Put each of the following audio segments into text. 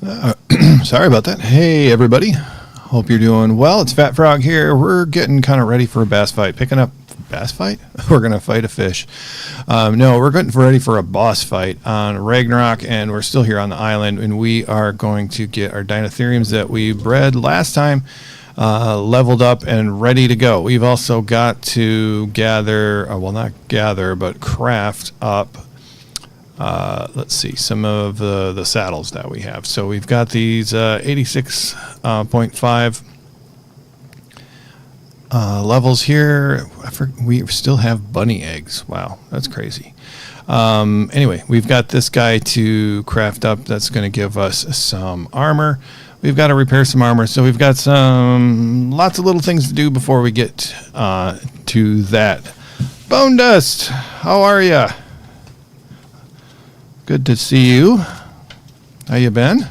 Sorry about that. Hey, everybody. Hope you're doing well. It's Fat Frog here. We're getting kind of ready for a bass fight. Picking up bass fight? We're going to fight a fish. No, we're getting ready for a boss fight on Ragnarok, and we're still here on the island, and we are going to get our Dinotheriums that we bred last time leveled up and ready to go. We've also got to gather, well, not gather, but craft up let's see, some of the saddles that we have. So we've got these 86.5 levels here. We still have bunny eggs. Wow, that's crazy. Anyway, we've got this guy to craft up. That's going to give us some armor. We've got to repair some armor. So we've got lots of little things to do before we get to that. Bone Dust, how are you? Good to see you. How you been?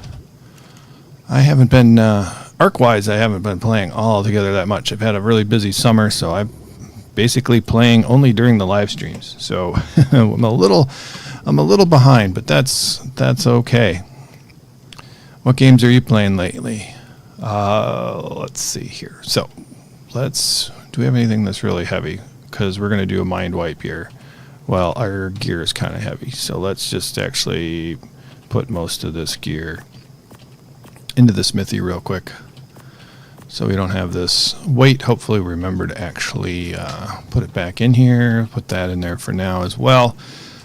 I haven't been, Ark-wise, I haven't been playing all together that much. I've had a really busy summer, so I'm basically playing only during the live streams. So I'm a little behind, but that's okay. What games are you playing lately? Let's see here. So do we have anything that's really heavy? Because we're going to do a mind wipe here. Well, our gear is kind of heavy, so let's just actually put most of this gear into the smithy real quick so we don't have this weight. Hopefully remember to actually put it back in here, put that in there for now as well.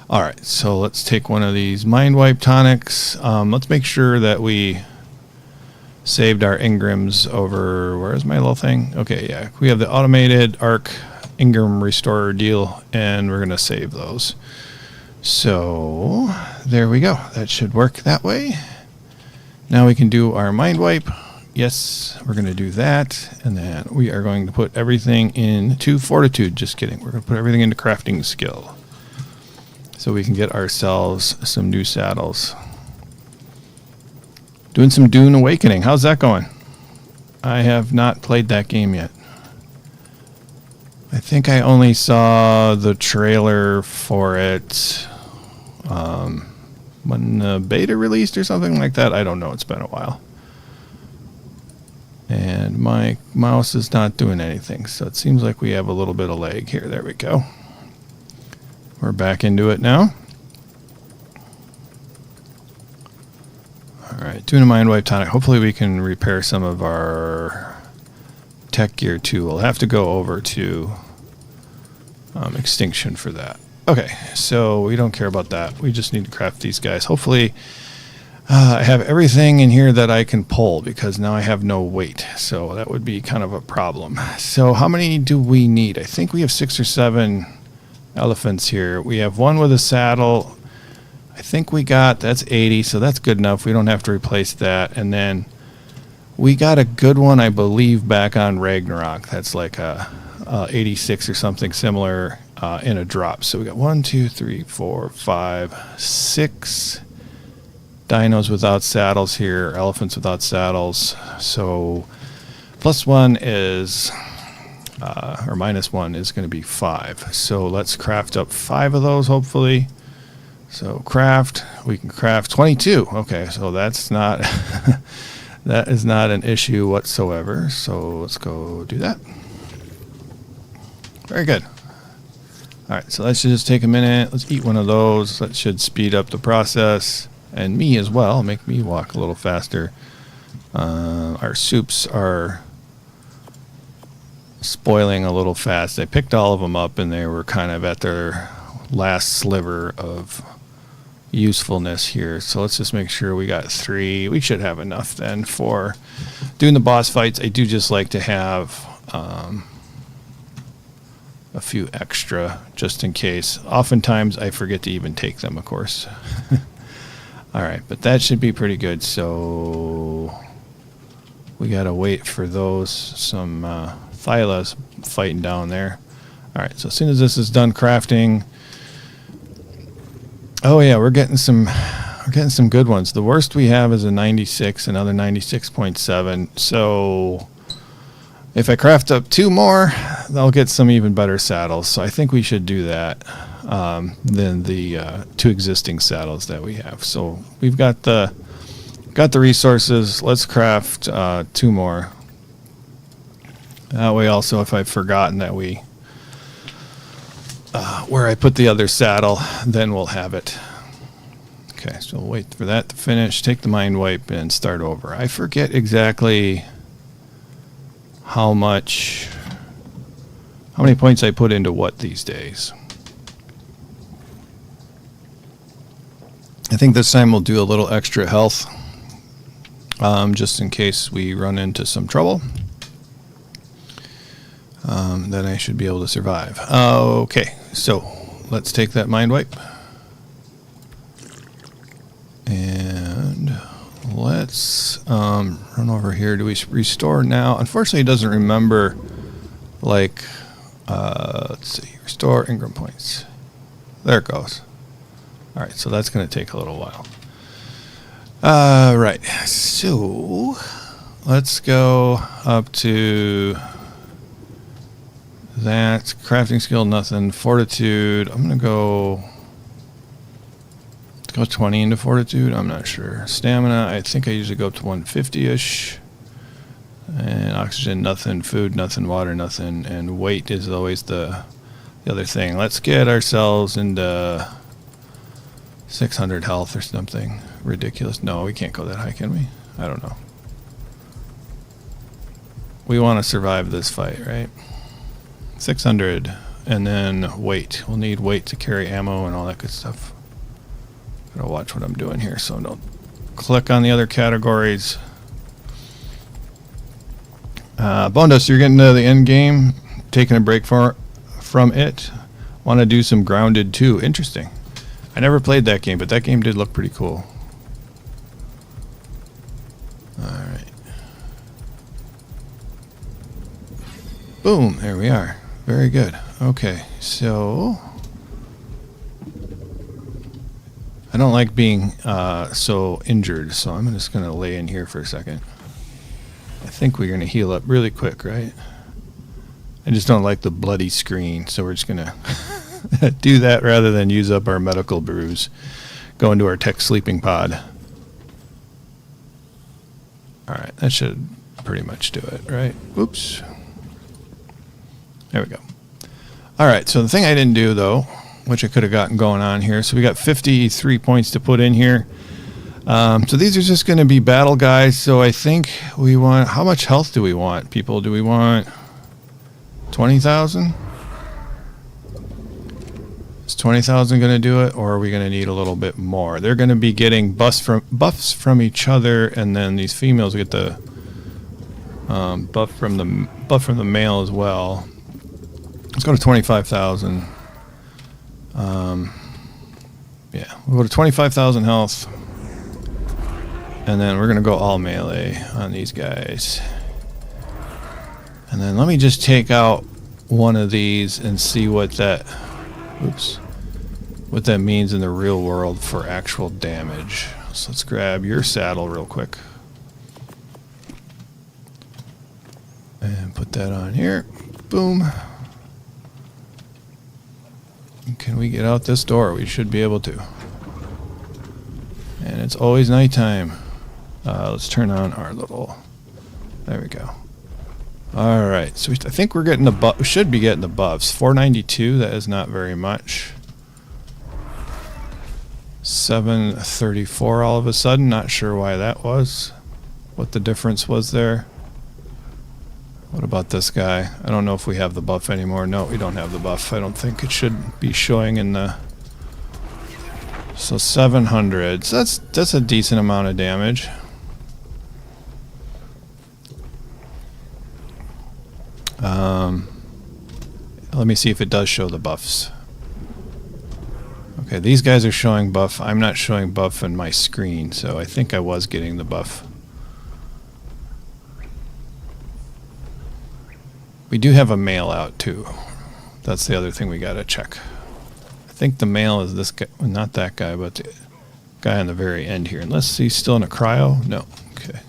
All right, so let's take one of these mind wipe tonics. Let's make sure that we saved our engrams over, where's my little thing? Okay, yeah, we have the automated Ark Ingram Restorer deal, and we're going to save those. So there we go. That should work that way. Now we can do our mind wipe. Yes, we're going to do that, and then we are going to put everything into fortitude. Just kidding. We're going to put everything into crafting skill so we can get ourselves some new saddles. Doing some Dune Awakening. How's that going? I have not played that game yet. I think I only saw the trailer for it when the beta released or something like that. I don't know. It's been a while. And my mouse is not doing anything, so it seems like we have a little bit of lag here. There we go. We're back into it now. All right, doing a mind wipe tonic. Hopefully we can repair some of our tech gear too. We'll have to go over to extinction for that. Okay, so we don't care about that. We just need to craft these guys. Hopefully I have everything in here that I can pull, because now I have no weight, so that would be kind of a problem. So how many do we need? I think we have 6 or 7 elephants here. We have one with a saddle. I think that's 80, so that's good enough. We don't have to replace that. And then we got a good one, I believe, back on Ragnarok. That's like a 86 or something similar in a drop. So we got 1, 2, 3, 4, 5, 6 dinos without saddles here, elephants without saddles. So +1 is, or -1 is going to be 5. So let's craft up 5 of those, hopefully. So we can craft 22. Okay, so that's not, that is not an issue whatsoever. So let's go do that. Very good. All right, so that should just take a minute. Let's eat one of those. That should speed up the process, and me as well, make me walk a little faster. Our soups are spoiling a little fast. I picked all of them up, and they were kind of at their last sliver of usefulness here. So let's just make sure we got 3. We should have enough then for doing the boss fights. I do just like to have a few extra just in case. Oftentimes I forget to even take them, of course. All right, but that should be pretty good. So we got to wait for those. Some Thyla's fighting down there. All right, so as soon as this is done crafting, oh yeah, we're getting some good ones. The worst we have is a 96, another 96.7. So if I craft up 2 more, I'll get some even better saddles. So I think we should do that than the 2 existing saddles that we have. So we've got the got the resources. Let's craft 2 more. That way also, if I've forgotten that where I put the other saddle, then we'll have it. Okay, so we'll wait for that to finish, take the mind wipe, and start over. I forget exactly how many points I put into what these days. I think this time we'll do a little extra health, just in case we run into some trouble. Then I should be able to survive. Okay, so let's take that mind wipe. And let's run over here. Do we restore now? Unfortunately, it doesn't remember, like, let's see, restore Ingram points. There it goes. All right, so that's going to take a little while. Right, so let's go up to that. Crafting skill, nothing. Fortitude, I'm going to go 20 into fortitude. I'm not sure. Stamina, I think I usually go up to 150-ish. And oxygen, nothing. Food, nothing. Water, nothing. And weight is always the other thing. Let's get ourselves into 600 health or something ridiculous. No, we can't go that high, can we? I don't know. We want to survive this fight, right? 600. And then weight. We'll need weight to carry ammo and all that good stuff. Gotta watch what I'm doing here so don't click on the other categories. Bonus, you're getting to the end game, taking a break from it. Want to do some Grounded too. Interesting. I never played that game, but that game did look pretty cool. Alright. Boom, there we are. Very good. Okay, so I don't like being so injured, so I'm just going to lay in here for a second. I think we're going to heal up really quick, right? I just don't like the bloody screen, so we're just going to do that rather than use up our medical brews. Go into our tech sleeping pod. Alright, that should pretty much do it, right? Oops. There we go. Alright, so the thing I didn't do, though, which I could have gotten going on here. So we got 53 points to put in here. So these are just going to be battle guys. So I think we want, how much health do we want, people? Do we want 20,000? Is 20,000 going to do it, or are we going to need a little bit more? They're going to be getting buffs from each other, and then these females get the buff from the male as well. Let's go to 25,000. Yeah, we'll go to 25,000 health. And then we're going to go all melee on these guys. And then let me just take out one of these and see what that, what that means in the real world for actual damage. So let's grab your saddle real quick. And put that on here. Boom. Can we get out this door? We should be able to. And it's always nighttime. Let's turn on our little... There we go. Alright, so I think we're getting the buff. We should be getting the buffs. 492, that is not very much. 734 all of a sudden. Not sure why that was. What the difference was there. What about this guy? I don't know if we have the buff anymore. No, we don't have the buff. I don't think it should be showing in the... So 700. So that's a decent amount of damage. Let me see if it does show the buffs. Okay, these guys are showing buff. I'm not showing buff in my screen, so I think I was getting the buff. We do have a male out too. That's the other thing we gotta check. I think the male is this guy, well, not that guy, but the guy on the very end here. Unless he's still in a cryo? No. Okay.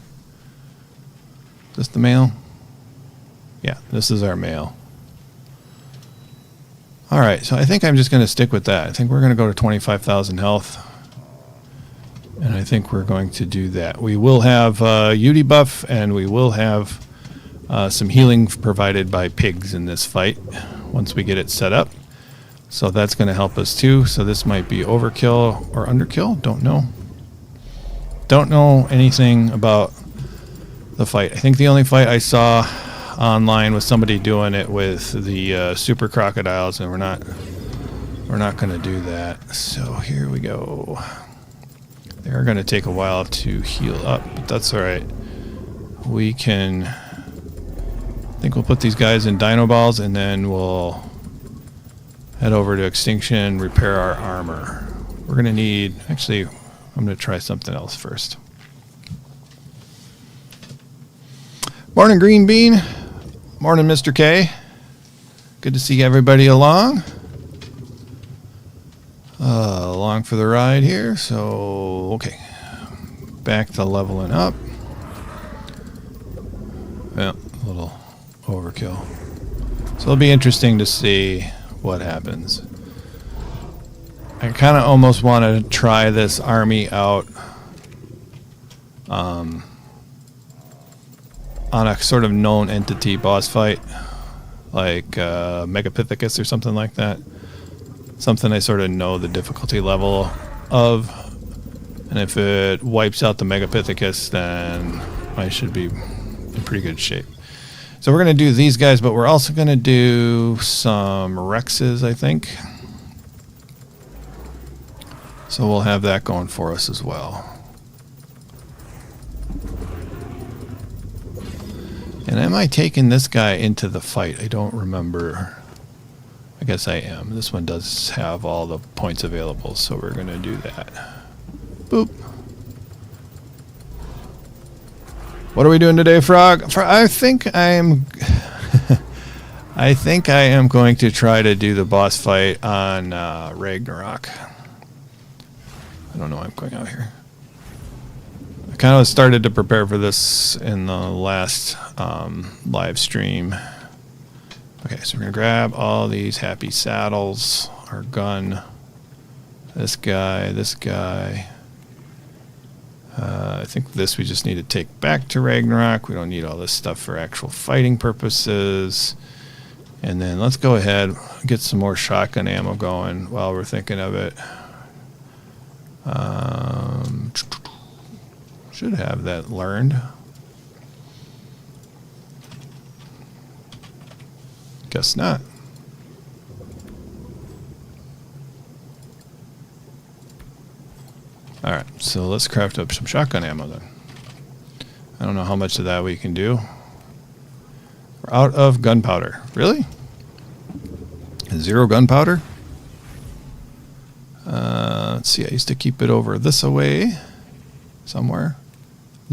Is this the male? Yeah, this is our male. Alright, so I think I'm just going to stick with that. I think we're going to go to 25,000 health. And I think we're going to do that. We will have UD buff, and we will have some healing provided by pigs in this fight once we get it set up. So that's going to help us too. So this might be overkill or underkill. Don't know. Don't know anything about the fight. I think the only fight I saw online was somebody doing it with the super crocodiles, and we're not going to do that. So here we go. They're going to take a while to heal up, but that's all right. We can. I think we'll put these guys in dino balls, and then we'll head over to extinction, repair our armor. We're going to need. Actually, I'm going to try something else first. Morning, Green Bean. Morning, Mr. K. Good to see everybody along. Along for the ride here. So, okay. Back to leveling up. Yeah, a little overkill. So it'll be interesting to see what happens. I kind of almost want to try this army out on a sort of known entity boss fight, like Megapithecus or something like that. Something I sort of know the difficulty level of, and if it wipes out the Megapithecus, then I should be in pretty good shape. So we're going to do these guys, but we're also going to do some Rexes, I think. So we'll have that going for us as well. And am I taking this guy into the fight? I don't remember. I guess I am. This one does have all the points available, so we're going to do that. Boop. What are we doing today, Frog? I think I am. I think I am going to try to do the boss fight on Ragnarok. I don't know why I'm going out here. I kind of started to prepare for this in the last live stream. Okay, so we're going to grab all these happy saddles, our gun, this guy, this guy. I think this we just need to take back to Ragnarok. We don't need all this stuff for actual fighting purposes. And then let's go ahead and get some more shotgun ammo going while we're thinking of it. Should have that learned. Guess not. Alright, so let's craft up some shotgun ammo then. I don't know how much of that we can do. We're out of gunpowder. Really? 0 gunpowder? Let's see, I used to keep it over this away somewhere.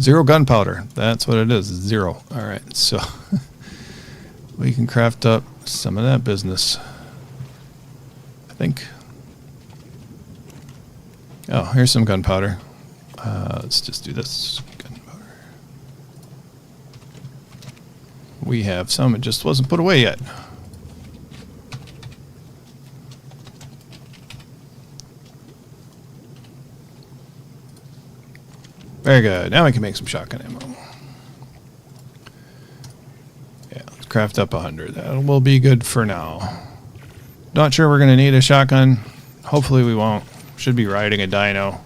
0 gunpowder. That's what it is. 0. Alright, so we can craft up some of that business, I think. Oh, here's some gunpowder. Let's just do this. Gunpowder. We have some. It just wasn't put away yet. Very good. Now we can make some shotgun ammo. Yeah, let's craft up 100. That will be good for now. Not sure we're going to need a shotgun. Hopefully we won't. Should be riding a dino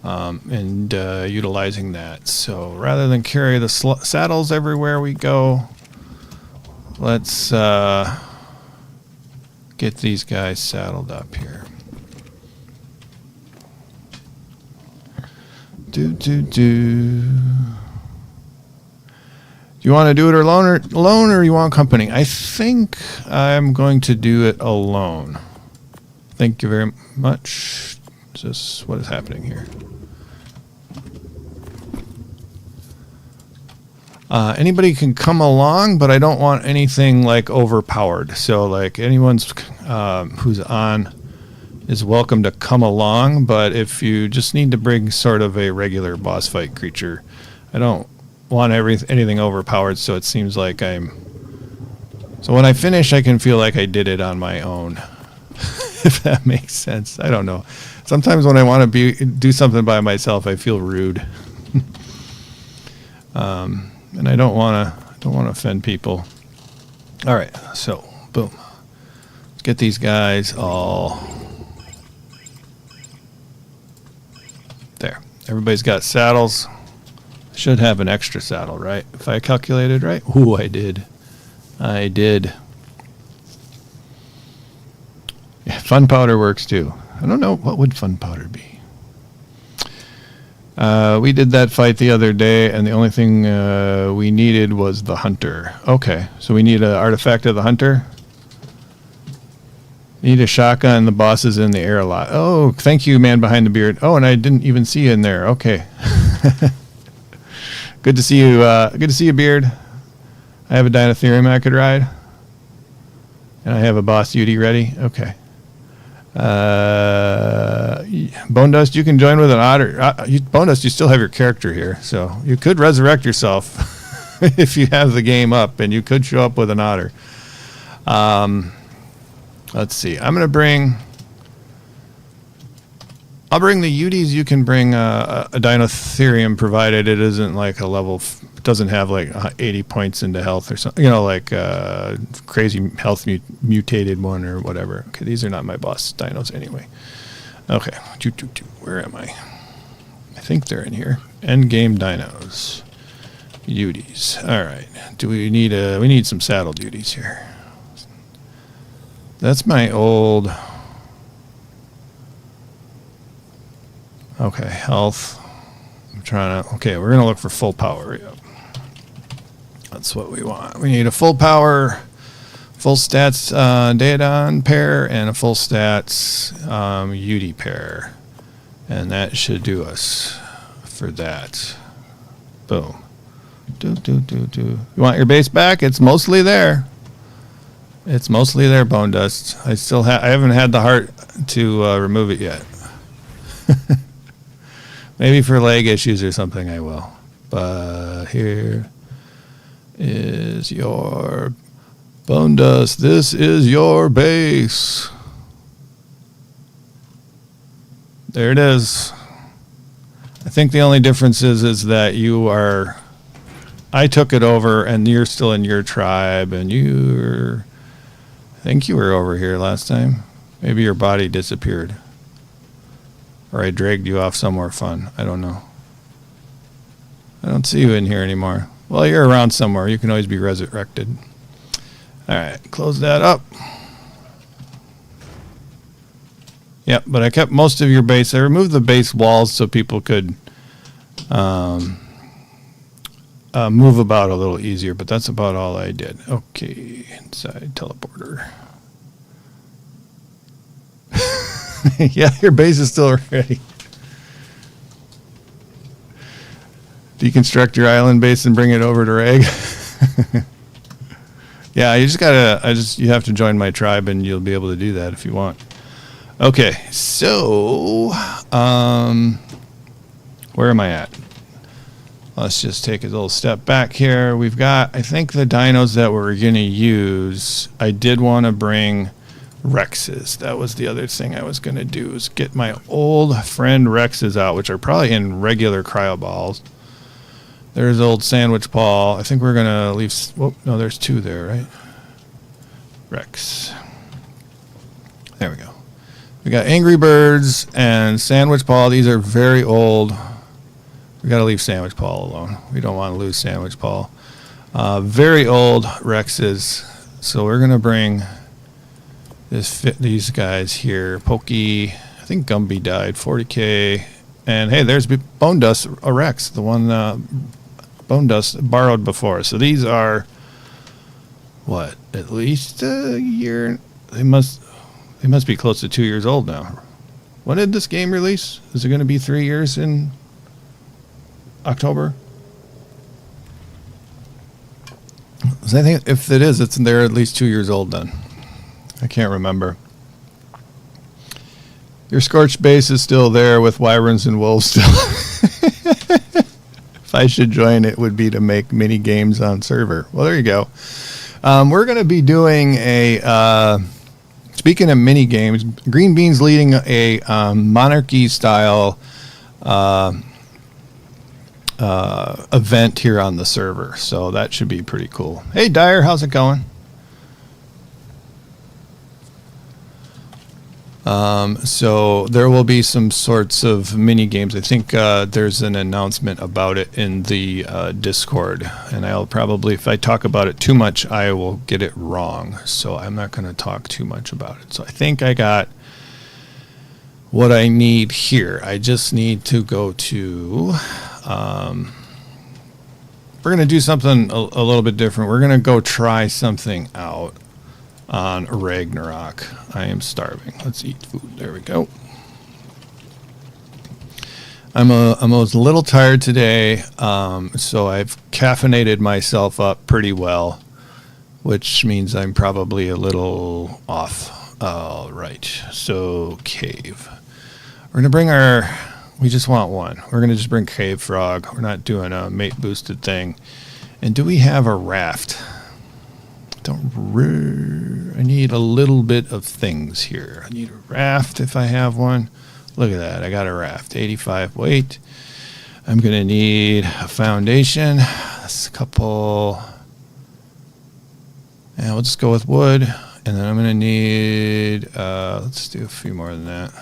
and utilizing that. So rather than carry the saddles everywhere we go, let's get these guys saddled up here. Do you want to do it alone or you want company? I think I'm going to do it alone. Thank you very much. Just what is happening here? Anybody can come along, but I don't want anything like overpowered. So like anyone's who's on is welcome to come along, but if you just need to bring sort of a regular boss fight creature, I don't want anything overpowered, so it seems like so when I finish I can feel like I did it on my own. If that makes sense. I don't know. It's Sometimes when I want to do something by myself, I feel rude. And I don't want to offend people. All right, so boom. Let's get these guys all there. Everybody's got saddles. Should have an extra saddle, right? If I calculated right. Ooh, I did. I did. Yeah, fun powder works too. I don't know, what would fun powder be? We did that fight the other day, and the only thing we needed was the hunter. Okay, so we need an artifact of the hunter. Need a shotgun. The boss is in the air a lot. Oh, thank you, man behind the beard. Oh, and I didn't even see you in there. Okay. Good to see you. Good to see you, Beard. I have a Dinotherium I could ride. And I have a boss duty ready. Okay. Bone Dust, you can join with an otter. Bone Dust, you still have your character here, so you could resurrect yourself if you have the game up, and you could show up with an otter. Let's see. I'll bring the Uties. You can bring a Dinotherium, provided it isn't like a level. Doesn't have like 80 points into health or something, like crazy health mutated one or whatever. Okay, these are not my boss dinos anyway. Okay, where am I? I think they're in here. End game dinos, Uties. All right, we need some saddle duties here. That's my old. Okay, health. I'm trying to. Okay, we're gonna look for full power. Yep. That's what we want. We need a full power, full stats Daedon pair, and a full stats Uti pair. And that should do us for that. Boom. You want your base back? It's mostly there. It's mostly there, Bone Dust. I haven't had the heart to remove it yet. Maybe for leg issues or something I will. But here is your Bone Dust. This is your base. There it is. I think the only difference is that I took it over and you're still in your tribe, and I think you were over here last time. Maybe your body disappeared. Or I dragged you off somewhere fun. I don't know. I don't see you in here anymore. Well, you're around somewhere. You can always be resurrected. All right, close that up. Yep, but I kept most of your base. I removed the base walls so people could move about a little easier, but that's about all I did. Okay, inside teleporter. Yeah, your base is still ready. Deconstruct your island base and bring it over to Rag. Yeah, you have to join my tribe and you'll be able to do that if you want. Okay, so where am I at? Let's just take a little step back here. We've got, I think, the dinos that we're going to use. I did want to bring Rexes. That was the other thing I was going to do, is get my old friend Rexes out, which are probably in regular cryo balls. There's old Sandwich Paul. I think we're going to leave. Whoop, no, there's two there, right? Rex. There we go. We got Angry Birds and Sandwich Paul. These are very old. We got to leave Sandwich Paul alone. We don't want to lose Sandwich Paul. Very old Rexes. So we're going to bring these guys here. Pokey. I think Gumby died. 40k. And hey, there's Bone Dust, a Rex. The one Bone Dust borrowed before. So these are, what, at least a year? They must be close to 2 years old now. When did this game release? Is it going to be 3 years in October? So I think if it is, they're at least 2 years old then. I can't remember. Your Scorched base is still there with wyverns and wolves still. If I should join, it would be to make mini games on server. Well, there you go. We're going to be doing a speaking of mini games, Green Bean's leading a monarchy style event here on the server, so that should be pretty cool. Hey Dyer, how's it going? So there will be some sorts of mini games. I think there's an announcement about it in the Discord, and I'll probably, if I talk about it too much, I will get it wrong. So I'm not going to talk too much about it. So I think I got what I need here. I just need to go to. We're going to do something a little bit different. We're going to go try something out on Ragnarok. I am starving. Let's eat food. There we go. I'm a little tired today, so I've caffeinated myself up pretty well, which means I'm probably a little off. All right, so cave. We're going to bring our... We just want one. We're going to just bring cave frog. We're not doing a mate boosted thing. And do we have a raft? I need a little bit of things here. I need a raft if I have one. Look at that. I got a raft. 85 weight. I'm going to need a foundation. That's a couple. And we'll just go with wood. And then I'm going to need, let's do a few more than that.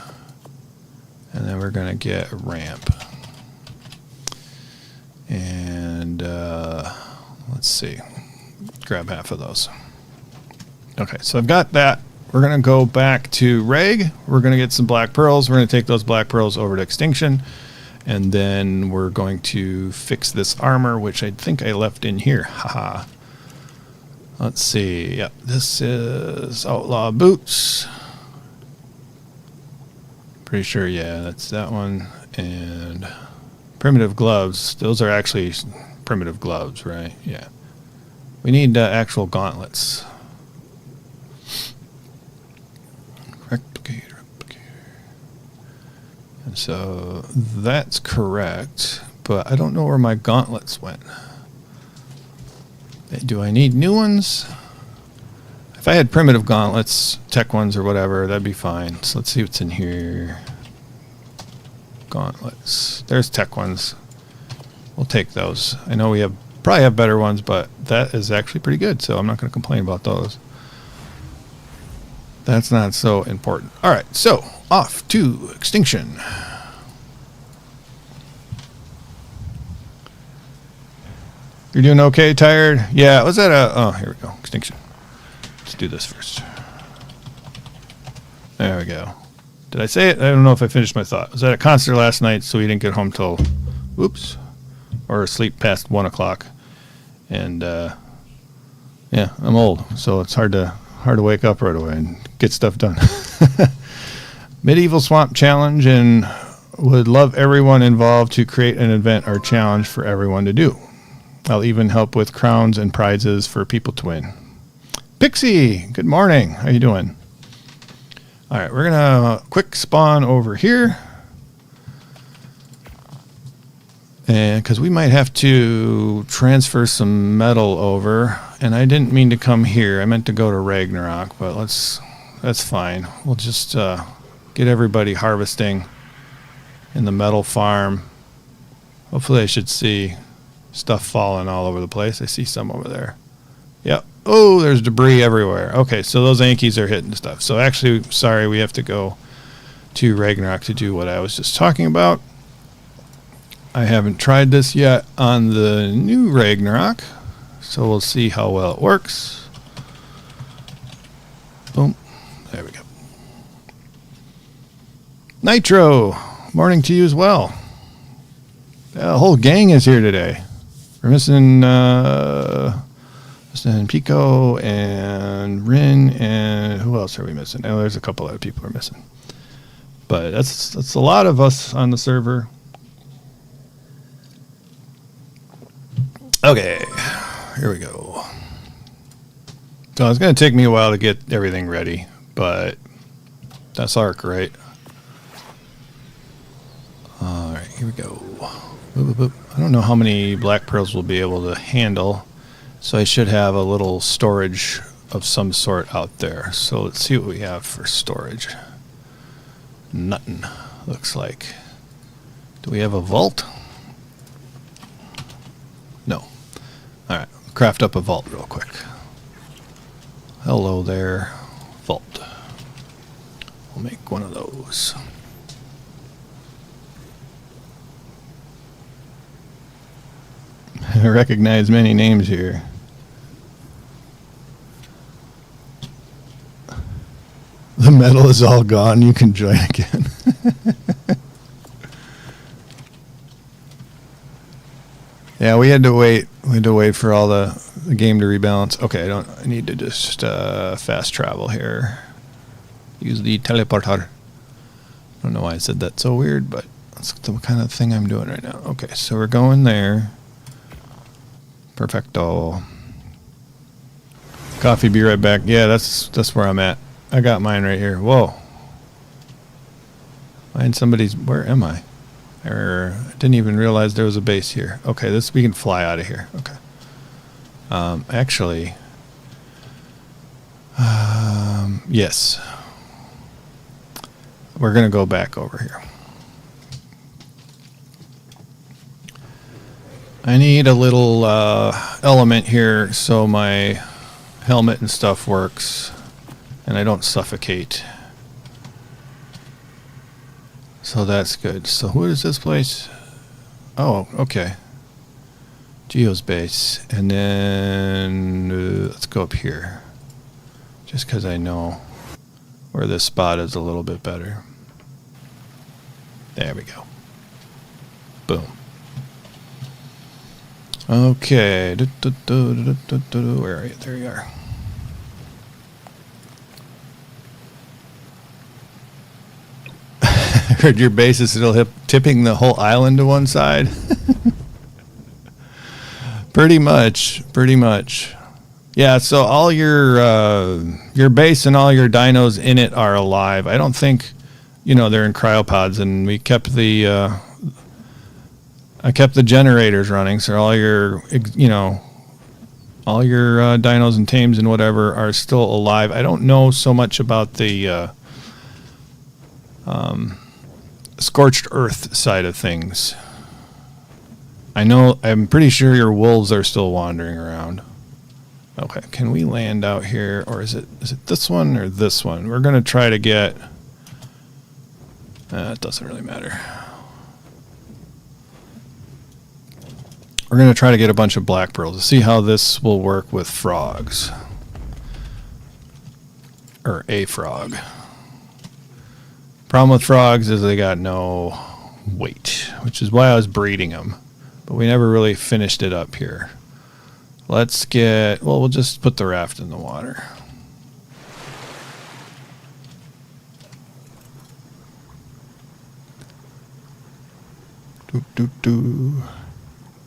And then we're going to get a ramp. And let's see. Grab half of those. Okay, so I've got that. We're going to go back to Reg. We're going to get some black pearls. We're going to take those black pearls over to Extinction. And then we're going to fix this armor, which I think I left in here. Haha. Let's see. Yep, this is Outlaw Boots. Pretty sure, yeah, that's that one. And primitive gloves. Those are actually primitive gloves, right? Yeah. We need actual gauntlets. Replicate. And so that's correct, but I don't know where my gauntlets went. Do I need new ones? If I had primitive gauntlets, tech ones or whatever, that'd be fine. So let's see what's in here. Gauntlets. There's tech ones. We'll take those. I know we probably have better ones, but that is actually pretty good, so I'm not going to complain about those. That's not so important. All right, so off to Extinction. You're doing okay, tired? Yeah, was that oh, here we go, Extinction. Let's do this first. There we go. Did I say it? I don't know if I finished my thought. I was at a concert last night, so we didn't get home till, whoops, or sleep past 1 o'clock. And yeah, I'm old, so it's hard to wake up right away and get stuff done. Medieval Swamp Challenge, and would love everyone involved to create an event or challenge for everyone to do. I'll even help with crowns and prizes for people to win. Pixie, good morning. How you doing? All right, we're gonna quick spawn over here, and because we might have to transfer some metal over. And I didn't mean to come here. I meant to go to Ragnarok, but that's fine. We'll just get everybody harvesting in the metal farm. Hopefully I should see stuff falling all over the place. I see some over there. Yep. Oh, there's debris everywhere. Okay, so those Ankies are hitting stuff. So actually, sorry, we have to go to Ragnarok to do what I was just talking about. I haven't tried this yet on the new Ragnarok. So we'll see how well it works. Boom. There we go. Nitro. Morning to you as well. The whole gang is here today. We're missing Pico and Rin, and who else are we missing? Oh, there's a couple other people we're missing. But that's a lot of us on the server. Okay. Here we go. So it's going to take me a while to get everything ready, but that's Ark, right? All right, here we go. Boop, boop, boop. I don't know how many black pearls we'll be able to handle, so I should have a little storage of some sort out there. So let's see what we have for storage. Nothing, looks like. Do we have a vault? No. Alright, craft up a vault real quick. Hello there, vault. We'll make one of those. I recognize many names here. The metal is all gone. You can join again. Yeah, we had to wait. We had to wait for all the game to rebalance. Okay, I need to just fast travel here. Use the teleporter. I don't know why I said that so weird, but that's the kind of thing I'm doing right now. Okay, so we're going there. Perfecto. Coffee, be right back. Yeah, that's where I'm at. I got mine right here. Whoa. Find somebody's. Where am I? I didn't even realize there was a base here. Okay, we can fly out of here. Okay. Actually, yes. We're gonna go back over here. I need a little element here so my helmet and stuff works and I don't suffocate. So that's good. So who is this place? Oh, okay. Geo's base. And then let's go up here. Just because I know where this spot is a little bit better. There we go. Boom. Okay. Where are you? There you are. I heard your base is still tipping the whole island to one side. Pretty much. Yeah, so all your base and all your dinos in it are alive. I don't think, they're in cryopods, and we kept I kept the generators running, so all your dinos and tames and whatever are still alive. I don't know so much about the scorched earth side of things. I'm pretty sure your wolves are still wandering around. Okay, can we land out here, or is it this one or this one? We're gonna try to get. It doesn't really matter. We're going to try to get a bunch of black pearls to see how this will work with frogs. Or a frog. Problem with frogs is they got no weight, which is why I was breeding them. But we never really finished it up here. We'll just put the raft in the water.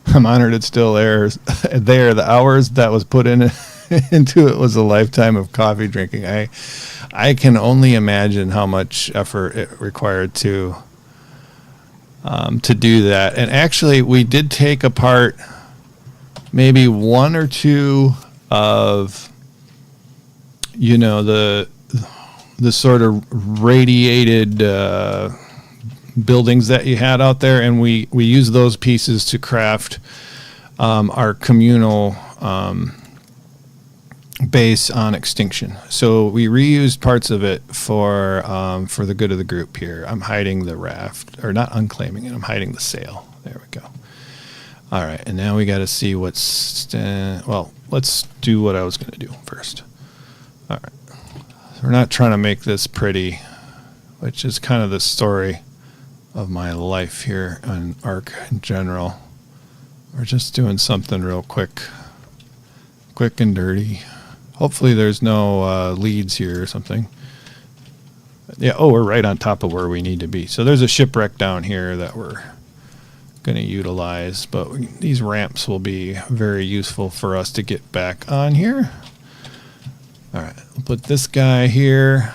I'm honored it's still there. The hours that was put into it was a lifetime of coffee drinking. I can only imagine how much effort it required to do that. And actually, we did take apart maybe one or two of the sort of radiated buildings that you had out there, and we used those pieces to craft our communal base on extinction. So we reused parts of it for the good of the group here. I'm hiding the raft, or not unclaiming it, I'm hiding the sail. There we go. All right, and now we got to see what's let's do what I was going to do first. All right, so we're not trying to make this pretty, which is kind of the story of my life here on Ark in general. We're just doing something real quick and dirty. Hopefully there's no leads here or something. Yeah, we're right on top of where we need to be. So there's a shipwreck down here that we're going to utilize, but these ramps will be very useful for us to get back on here. All right, we'll put this guy here.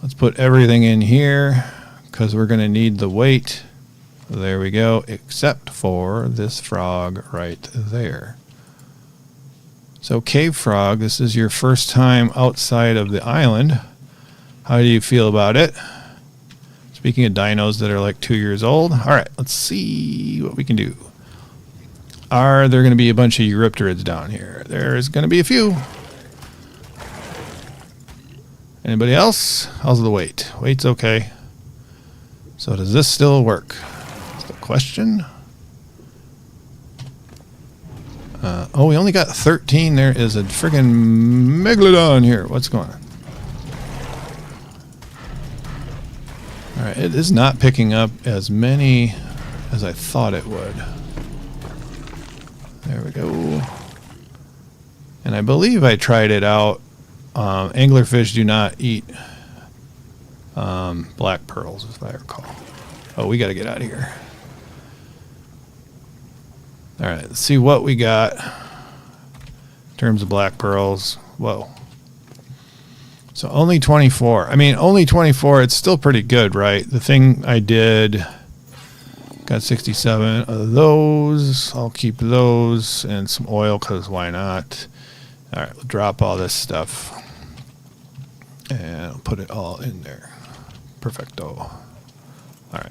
Let's put everything in here because we're going to need the weight. There we go, except for this frog right there. So Cave Frog, this is your first time outside of the island. How do you feel about it? Speaking of dinos that are like 2 years old. All right, let's see what we can do. Are there going to be a bunch of Eurypterids down here? There's going to be a few. Anybody else? How's the weight? Weight's okay. So does this still work? That's the question. Oh, we only got 13. There is a friggin' megalodon here. What's going on? All right, it is not picking up as many as I thought it would. There we go. And I believe I tried it out. Anglerfish do not eat black pearls, if I recall. Oh, we got to get out of here. All right, let's see what we got in terms of black pearls. Whoa. So only 24. I mean, only 24. It's still pretty good, right? The thing I did, got 67 of those. I'll keep those and some oil because why not? All right, we'll drop all this stuff and I'll put it all in there. Perfecto. All right.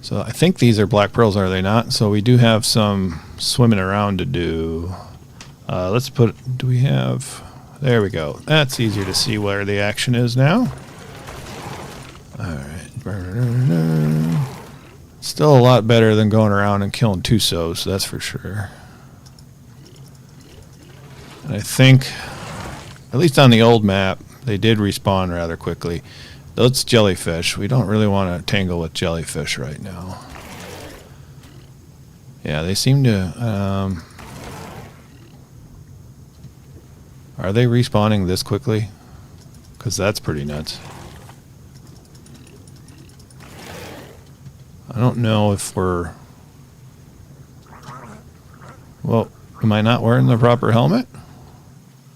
So I think these are black pearls, are they not? So we do have some swimming around to do. Let's put, do we have, there we go. That's easier to see where the action is now. All right. Still a lot better than going around and killing Tusos, that's for sure. And I think, at least on the old map, they did respawn rather quickly. Those jellyfish, we don't really want to tangle with jellyfish right now. Yeah, they seem to... are they respawning this quickly? Because that's pretty nuts. I don't know if we're... Well, am I not wearing the proper helmet?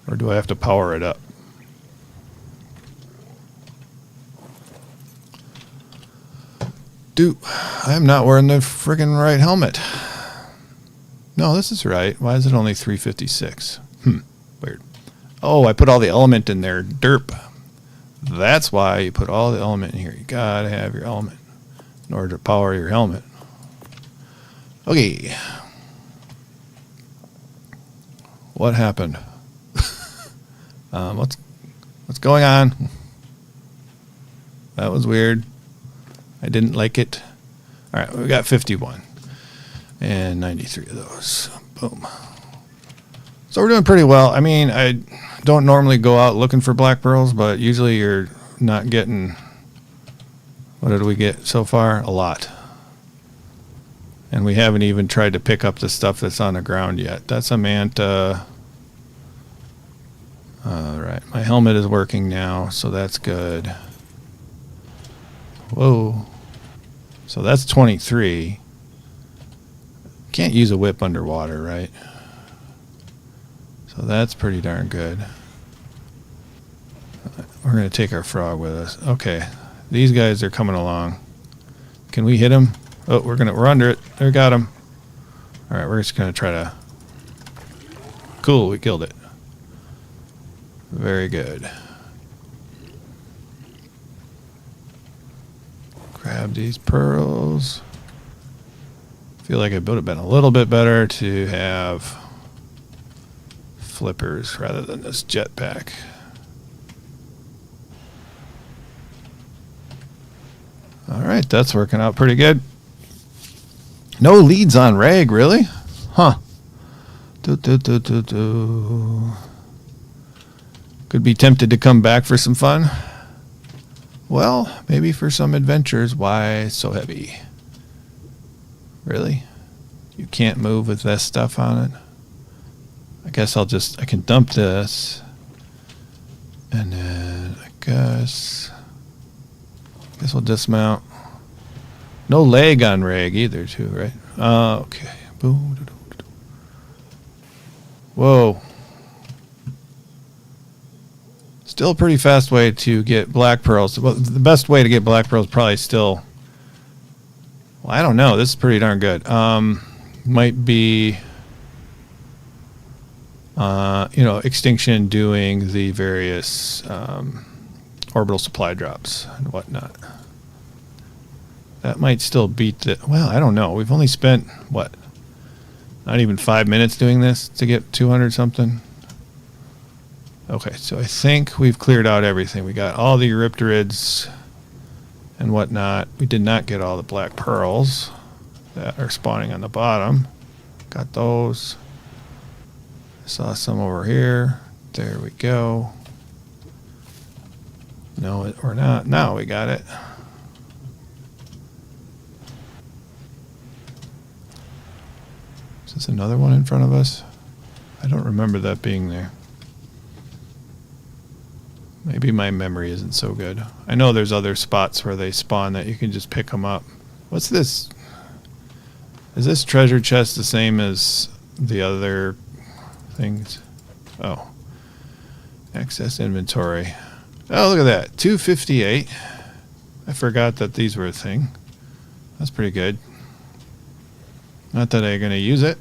Or do I have to power it up? Dude, I'm not wearing the friggin' right helmet. No, this is right. Why is it only 356? Weird. Oh, I put all the element in there. Derp. That's why you put all the element in here. You gotta have your element in order to power your helmet. Okay. What happened? What's going on? That was weird. I didn't like it. All right, we got 51 and 93 of those. Boom. So we're doing pretty well. I mean, I don't normally go out looking for black pearls, but usually you're not getting... What did we get so far? A lot. And we haven't even tried to pick up the stuff that's on the ground yet. That's a manta. All right, my helmet is working now, so that's good. Whoa. So that's 23. Can't use a whip underwater, right? So that's pretty darn good. We're going to take our frog with us. Okay. These guys are coming along. Can we hit him? Oh, we're under it. There, got him. All right, we're just going to try to... Cool, we killed it. Very good. Grab these pearls. Feel like it would have been a little bit better to have flippers rather than this jetpack. All right, that's working out pretty good. No leads on Rag, really? Huh. Could be tempted to come back for some fun. Well, maybe for some adventures. Why so heavy? Really? You can't move with this stuff on it? I guess I can dump this. And then I guess we'll dismount. No leg on Rag either, too, right? Okay. Whoa. Still a pretty fast way to get black pearls. Well, the best way to get black pearls probably still... Well, I don't know. This is pretty darn good. Might be Extinction doing the various orbital supply drops and whatnot. That might still beat the... Well, I don't know. We've only spent, what? Not even 5 minutes doing this to get 200 something. Okay, so I think we've cleared out everything. We got all the Eurypterids and whatnot. We did not get all the black pearls that are spawning on the bottom. Got those. Saw some over here. There we go. No, or not. Now we got it. Is this another one in front of us? I don't remember that being there. Maybe my memory isn't so good. I know there's other spots where they spawn that you can just pick them up. What's this? Is this treasure chest the same as the other things? Oh. Access inventory. Oh, look at that. 258. I forgot that these were a thing. That's pretty good. Not that I'm going to use it,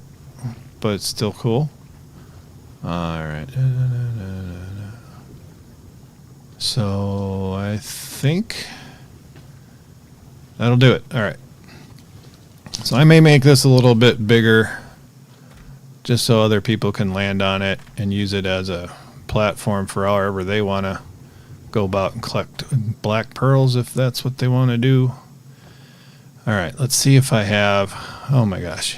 but it's still cool. Alright. So I think that'll do it. Alright. So I may make this a little bit bigger just so other people can land on it and use it as a platform for however they want to go about and collect black pearls if that's what they want to do. Alright, let's see if I have... Oh my gosh.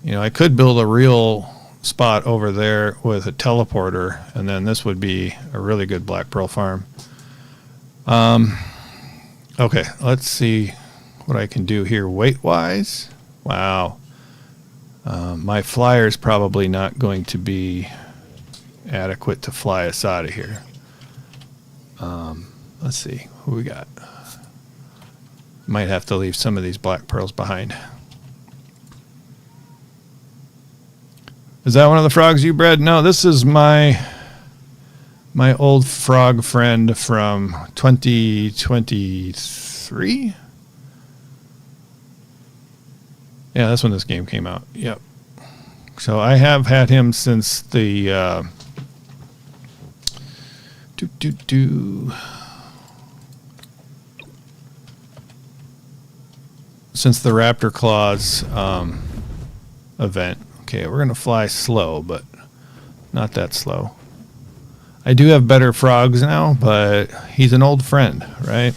I could build a real spot over there with a teleporter, and then this would be a really good black pearl farm. Okay, let's see what I can do here weight-wise. Wow. My flyer's probably not going to be adequate to fly us out of here. Let's see. Who we got? Might have to leave some of these black pearls behind. Is that one of the frogs you bred? No, this is my old frog friend from 2023. Yeah, that's when this game came out. Yep. So I have had him since the since the Raptor Claws event. Okay, we're going to fly slow, but not that slow. I do have better frogs now, but he's an old friend, right?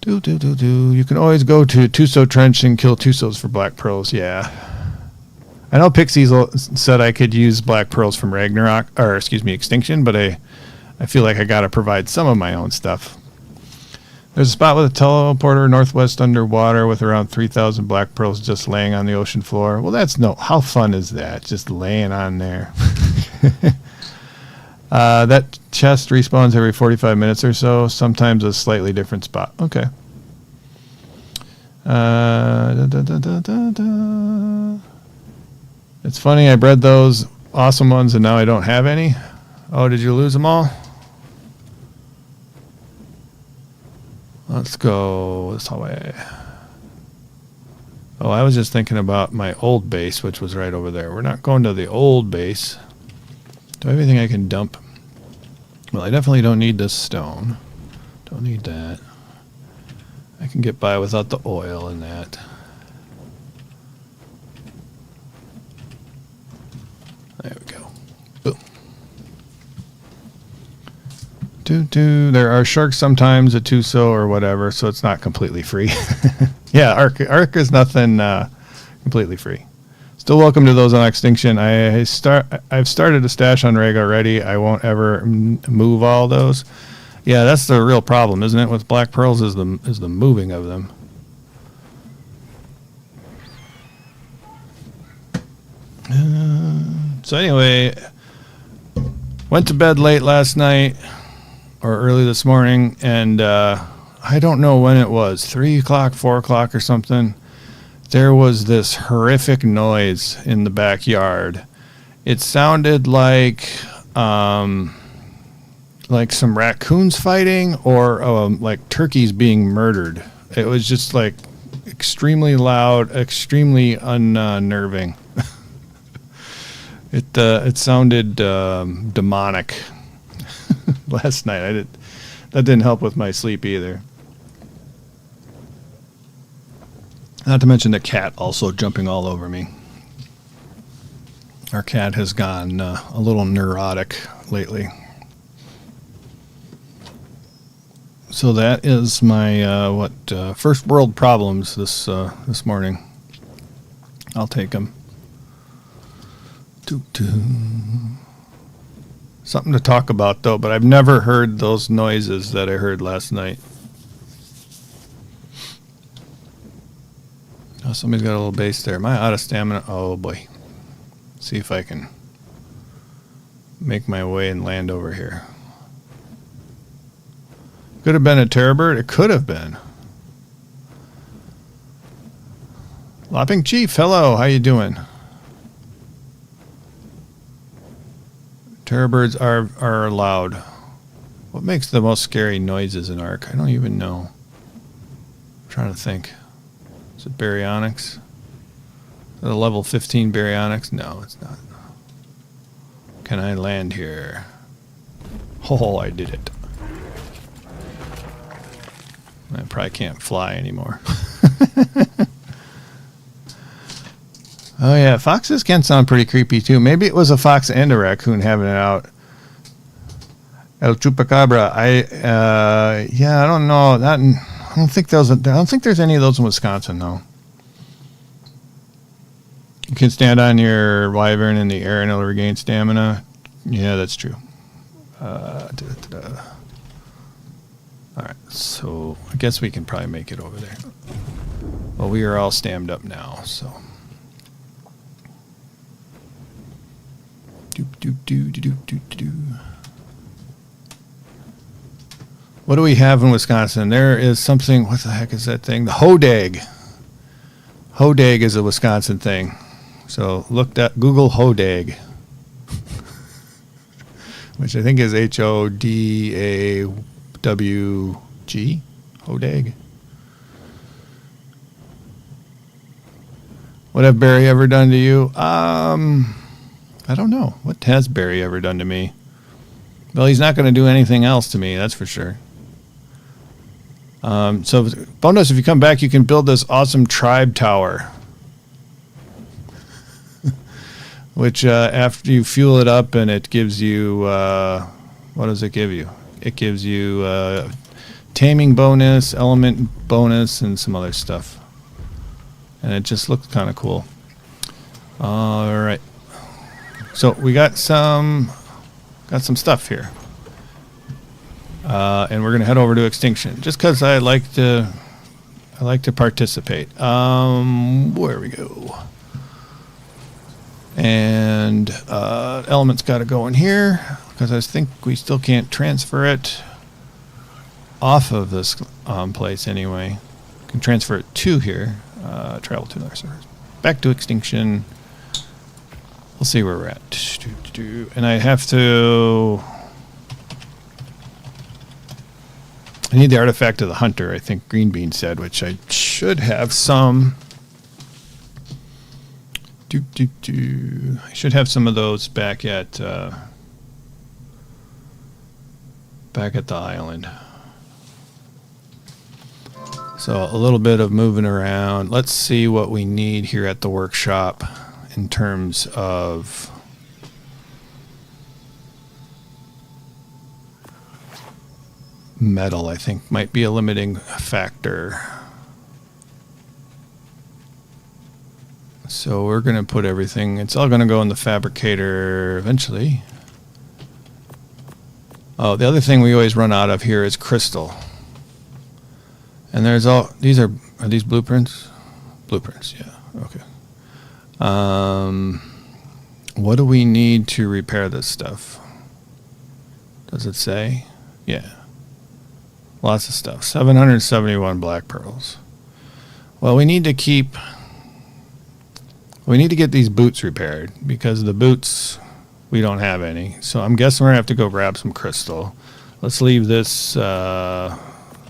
You can always go to Tuso Trench and kill Tusos for black pearls, yeah. I know Pixies said I could use black pearls from Ragnarok, or excuse me, Extinction, but I feel like I got to provide some of my own stuff. There's a spot with a teleporter northwest underwater with around 3,000 black pearls just laying on the ocean floor. Well, how fun is that? Just laying on there. That chest respawns every 45 minutes or so, sometimes a slightly different spot. Okay. It's funny, I bred those awesome ones and now I don't have any. Oh, did you lose them all? Let's go this way. Oh, I was just thinking about my old base, which was right over there. We're not going to the old base. Do I have anything I can dump? Well, I definitely don't need this stone. Don't need that. I can get by without the oil and that. There we go. Boom. There are sharks sometimes, a Tuso or whatever, so it's not completely free. Yeah, Ark is nothing completely free. Still welcome to those on Extinction. I've started a stash on Reg already. I won't ever move all those. Yeah, that's the real problem, isn't it? With black pearls is the moving of them. So anyway, went to bed late last night. Or early this morning, and I don't know when it was, 3 o'clock, 4 o'clock or something. There was this horrific noise in the backyard. It sounded like some raccoons fighting or like turkeys being murdered. It was just like extremely loud, extremely unnerving. It sounded demonic last night. That didn't help with my sleep either. Not to mention the cat also jumping all over me. Our cat has gone a little neurotic lately. So that is my first world problems this morning. I'll take them. Something to talk about though, but I've never heard those noises that I heard last night. Oh, somebody's got a little base there. Am I out of stamina? Oh boy. See if I can make my way and land over here. Could have been a terror bird. It could have been. Lopping Chief, hello. How you doing? Terror birds are allowed. What makes the most scary noises in Ark? I don't even know. I'm trying to think. Is it baryonyx? Is it a level 15 baryonyx? No, it's not. Can I land here? Oh, I did it. I probably can't fly anymore. Oh yeah, foxes can sound pretty creepy too. Maybe it was a fox and a raccoon having it out. El chupacabra. I don't know. I don't think there's any of those in Wisconsin though. You can stand on your wyvern in the air and it'll regain stamina. Yeah, that's true. All right, so I guess we can probably make it over there. Well, we are all stammed up now, so. What do we have in Wisconsin? There is something. What the heck is that thing? The hodag. Hodag is a Wisconsin thing. So Google hodag, which I think is HODAWG. Hodag. What have Barry ever done to you? I don't know. What has Barry ever done to me? Well, he's not going to do anything else to me, that's for sure. So bonus, if you come back, you can build this awesome tribe tower. Which after you fuel it up and it gives you, what does it give you? It gives you taming bonus, element bonus, and some other stuff. And it just looks kind of cool. All right. So we got some stuff here. And we're going to head over to Extinction just because I like to participate. Where we go. And element's got to go in here because I think we still can't transfer it off of this place anyway. Can transfer it to here. Travel to another server. Back to Extinction. We'll see where we're at. And I have to. I need the artifact of the hunter, I think Green Bean said, which I should have some. I should have some of those back at the island. So a little bit of moving around. Let's see what we need here at the workshop in terms of metal. I think might be a limiting factor. So we're going to put everything, it's all going to go in the fabricator eventually. Oh, the other thing we always run out of here is crystal. And there's are these blueprints? Blueprints, yeah, okay. What do we need to repair this stuff? Does it say? Yeah. Lots of stuff. 771 black pearls. Well, we need to get these boots repaired because the boots, we don't have any. So I'm guessing we're going to have to go grab some crystal. Let's leave this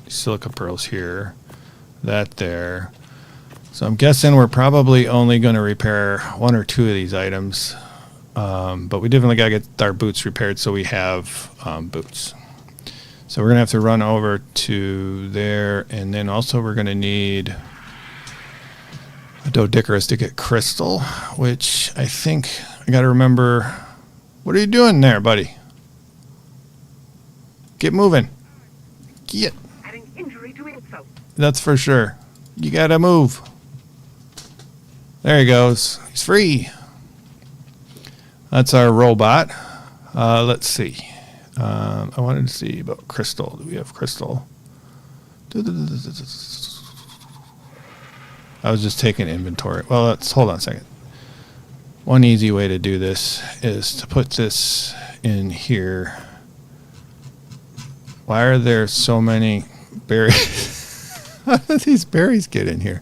silica pearls here, that there. So I'm guessing we're probably only going to repair one or two of these items But we definitely got to get our boots repaired so we have boots. So we're going to have to run over to there, and then also we're going to need a Doedicurus to get crystal, which I think I got to remember. What are you doing there, buddy? Get moving. Get. Adding injury to insult. That's for sure. You got to move. There he goes. He's free. That's our robot. Let's see. I wanted to see about crystal. Do we have crystal? I was just taking inventory. Well, let's hold on a second. One easy way to do this is to put this in here. Why are there so many berries? How did these berries get in here?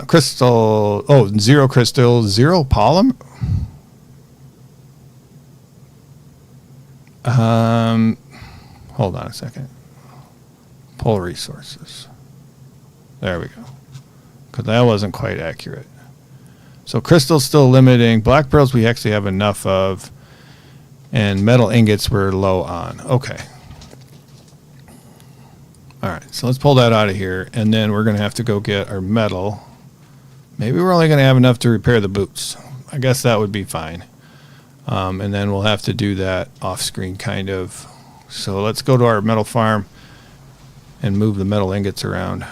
Crystal. Oh, 0 crystal, 0 polymer. Hold on a second. Pull resources. There we go. Because that wasn't quite accurate. So crystal's still limiting. Black pearls we actually have enough of. And metal ingots we're low on. Okay. Alright, so let's pull that out of here. And then we're going to have to go get our metal. Maybe we're only going to have enough to repair the boots. I guess that would be fine. And then we'll have to do that off screen kind of. So let's go to our metal farm and move the metal ingots around.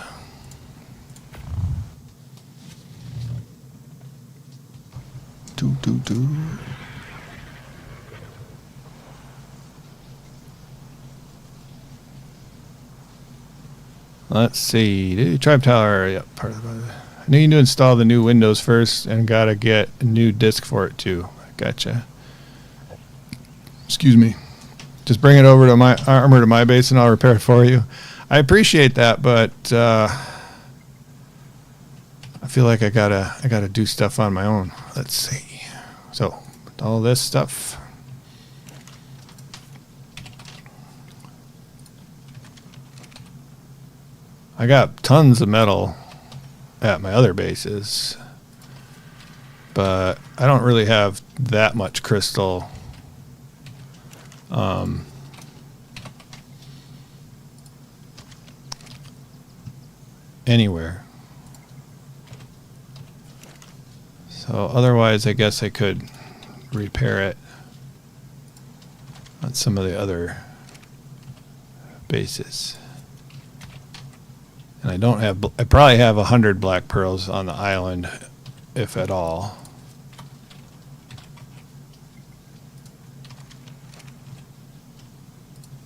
Let's see. Tribe Tower. Yep, part of the. I knew you need to install the new Windows first and gotta get a new disk for it too. Gotcha. Excuse me. Just bring it over to my armor to my base and I'll repair it for you. I appreciate that, but I feel like I gotta do stuff on my own. Let's see. So all this stuff. I got tons of metal at my other bases, but I don't really have that much crystal. Anywhere. So otherwise I guess I could repair it on some of the other bases. And I don't have, I probably have 100 black pearls on the island, if at all.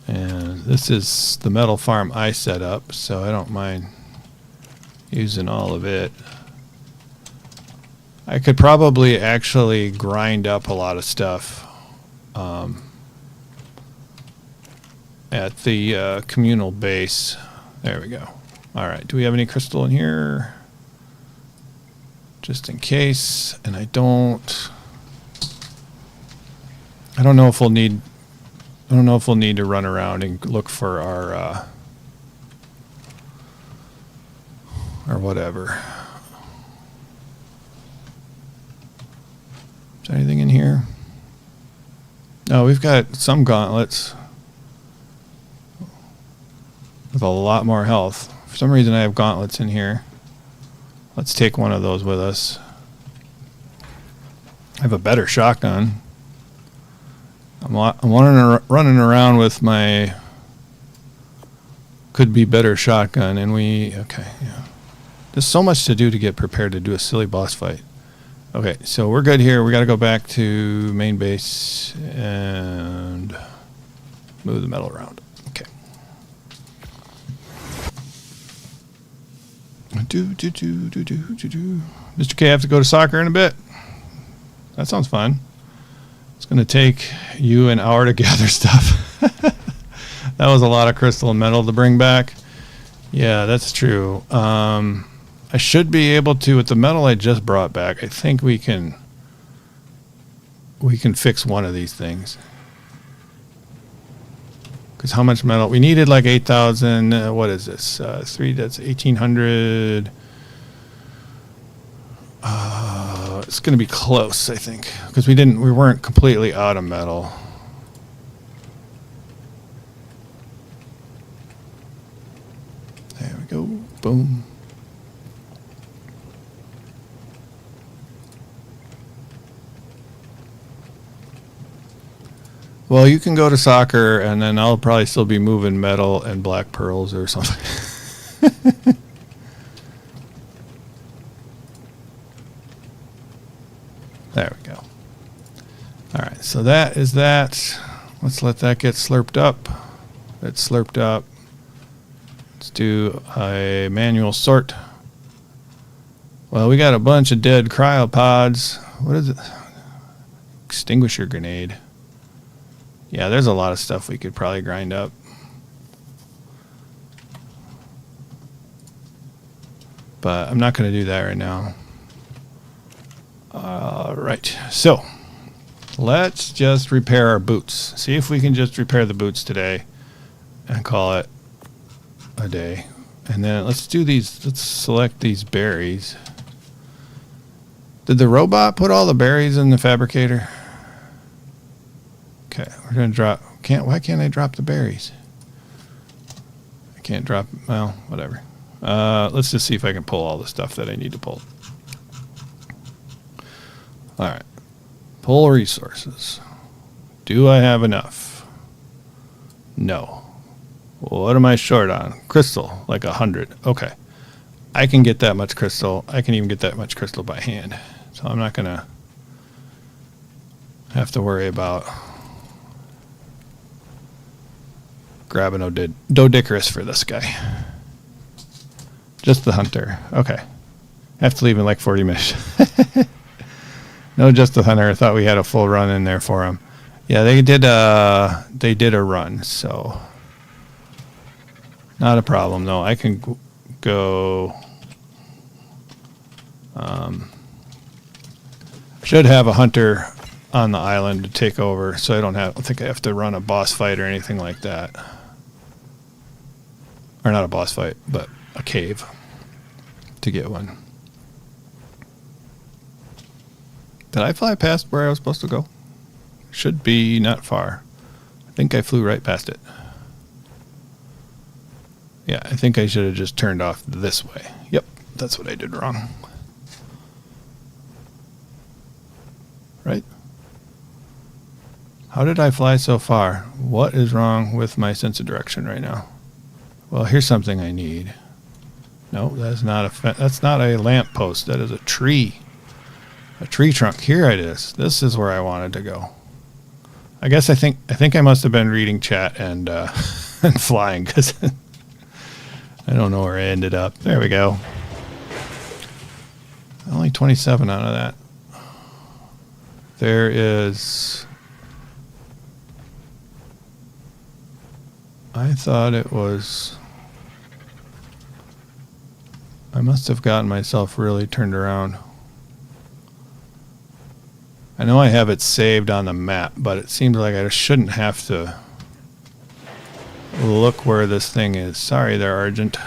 And this is the metal farm I set up, so I don't mind using all of it. I could probably actually grind up a lot of stuff at the communal base. There we go. All right, do we have any crystal in here? Just in case. And I don't know if we'll need to run around and look for our or whatever. Is there anything in here? No, we've got some gauntlets with a lot more health. For some reason I have gauntlets in here. Let's take one of those with us. I have a better shotgun. I'm running around with my could be better shotgun, and okay, yeah. There's so much to do to get prepared to do a silly boss fight. Okay, so we're good here. We got to go back to main base and move the metal around. Okay. Mr. K, I have to go to soccer in a bit. That sounds fun. It's going to take you an hour to gather stuff. That was a lot of crystal and metal to bring back. Yeah, that's true. I should be able to, with the metal I just brought back, I think we can fix one of these things. Because how much metal? We needed like 8,000. What is this? 3, that's 1,800. it's going to be close, I think, because we weren't completely out of metal. There we go. Boom. Well, you can go to soccer, and then I'll probably still be moving metal and black pearls or something. There we go. All right, so that is that. Let's let that get slurped up. It's slurped up. Let's do a manual sort. Well, we got a bunch of dead cryopods. What is it? Extinguisher grenade. Yeah, there's a lot of stuff we could probably grind up. But I'm not going to do that right now. All right, so let's just repair our boots. See if we can just repair the boots today and call it a day. And then let's do these. Let's select these berries. Did the robot put all the berries in the fabricator? Okay, we're gonna drop. Why can't I drop the berries? I can't drop. Well, whatever. Let's just see if I can pull all the stuff that I need to pull. All right, pull resources. Do I have enough? No. What am I short on? Crystal, like 100. Okay, I can get that much crystal. I can even get that much crystal by hand. So I'm not gonna have to worry about grabbing Dodicarus for this guy. Just the hunter. Okay. I have to leave in like 40 minutes. No, just the hunter. I thought we had a full run in there for him. Yeah, they did a run, so not a problem though. I can go. Should have a hunter on the island to take over, so I don't think I have to run a boss fight or anything like that. Or not a boss fight, but a cave to get one. Did I fly past where I was supposed to go? Should be not far. I think I flew right past it. Yeah, I think I should have just turned off this way. Yep, that's what I did wrong. Right? How did I fly so far? What is wrong with my sense of direction right now? Well, here's something I need. No, that's not a lamp post. That is a tree. A tree trunk. Here it is. This is where I wanted to go. I guess I think I must have been reading chat and and flying because I don't know where I ended up. There we go. Only 27 out of that. There is. I thought it was. I must have gotten myself really turned around. I know I have it saved on the map, but it seems like I shouldn't have to look where this thing is. Sorry there, Argent.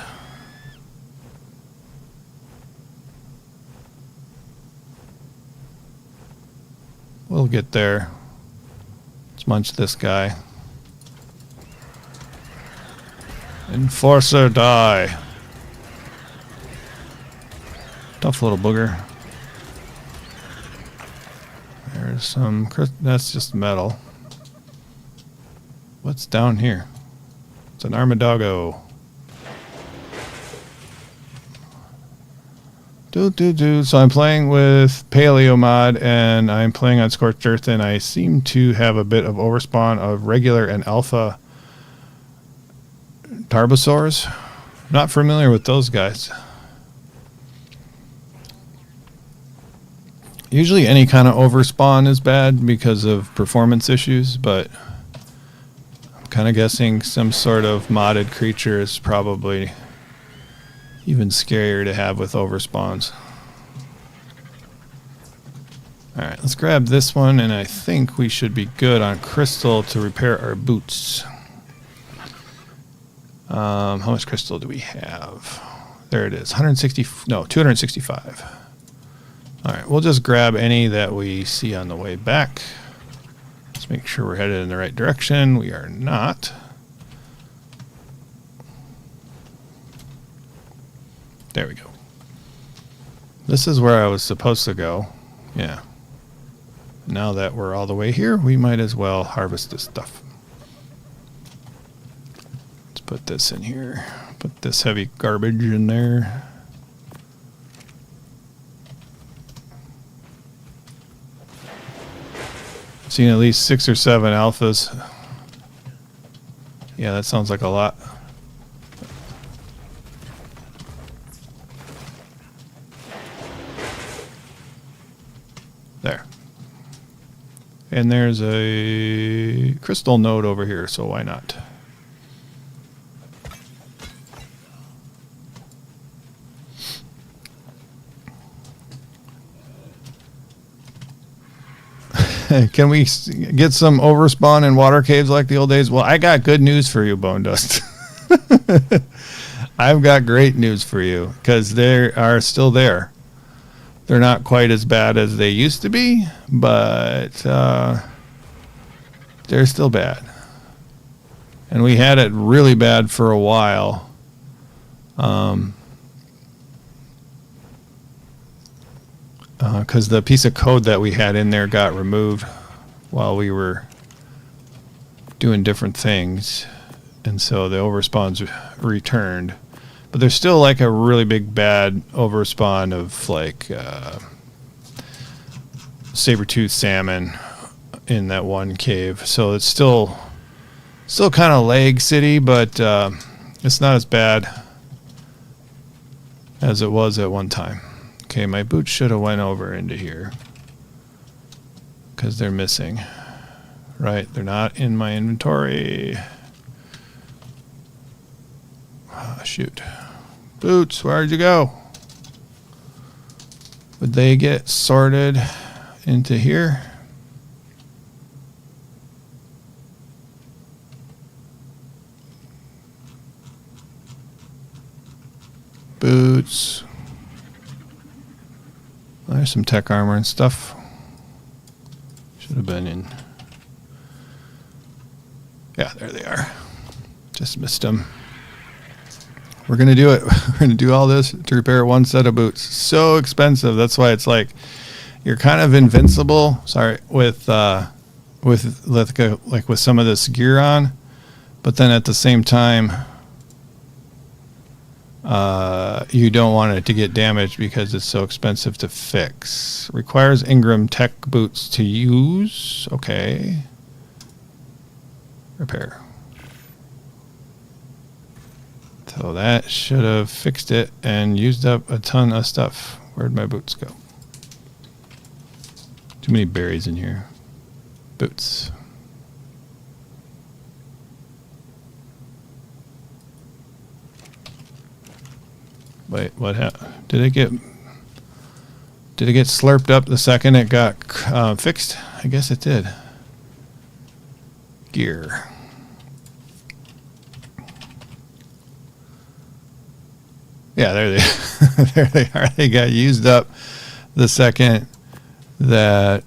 We'll get there. Let's munch this guy. Enforcer, die. Tough little booger. There's some... That's just metal. What's down here? It's an armadillo. So I'm playing with Paleo mod, and I'm playing on Scorched Earth, and I seem to have a bit of overspawn of regular and alpha Tarbosaurs. Not familiar with those guys. Usually any kind of overspawn is bad because of performance issues, but I'm kind of guessing some sort of modded creature is probably even scarier to have with overspawns. Alright, let's grab this one, and I think we should be good on crystal to repair our boots. How much crystal do we have? There it is. 265. All right, we'll just grab any that we see on the way back. Let's make sure we're headed in the right direction. We are not. There we go. This is where I was supposed to go. Yeah. Now that we're all the way here, we might as well harvest this stuff. Let's put this in here. Put this heavy garbage in there. Seen at least 6 or 7 alphas. Yeah, that sounds like a lot. There. And there's a crystal node over here, so why not? Can we get some overspawn in water caves like the old days? Well, I got good news for you, Bone Dust. I've got great news for you because they are still there. They're not quite as bad as they used to be, but they're still bad. And we had it really bad for a while. Because the piece of code that we had in there got removed while we were doing different things. And so the overspawns returned. But there's still like a really big bad overspawn of like saber-toothed salmon in that one cave. So it's still kind of lag city, but it's not as bad as it was at one time. Okay, my boots should have went over into here because they're missing. Right, they're not in my inventory. Oh, shoot. Boots, where'd you go? Would they get sorted into here? Boots. There's some tech armor and stuff. Should have been in. Yeah, there they are. Just missed them. We're going to do it. We're going to do all this to repair one set of boots. So expensive. That's why it's like you're kind of invincible. Sorry, with like with some of this gear on, but then at the same time, you don't want it to get damaged because it's so expensive to fix. Requires Ingram tech boots to use. Okay. Repair. So that should have fixed it and used up a ton of stuff. Where'd my boots go? Too many berries in here. Boots. Wait, what happened? Did it get slurped up the second it got fixed? I guess it did. Gear. Yeah, there they there they are. They got used up the second that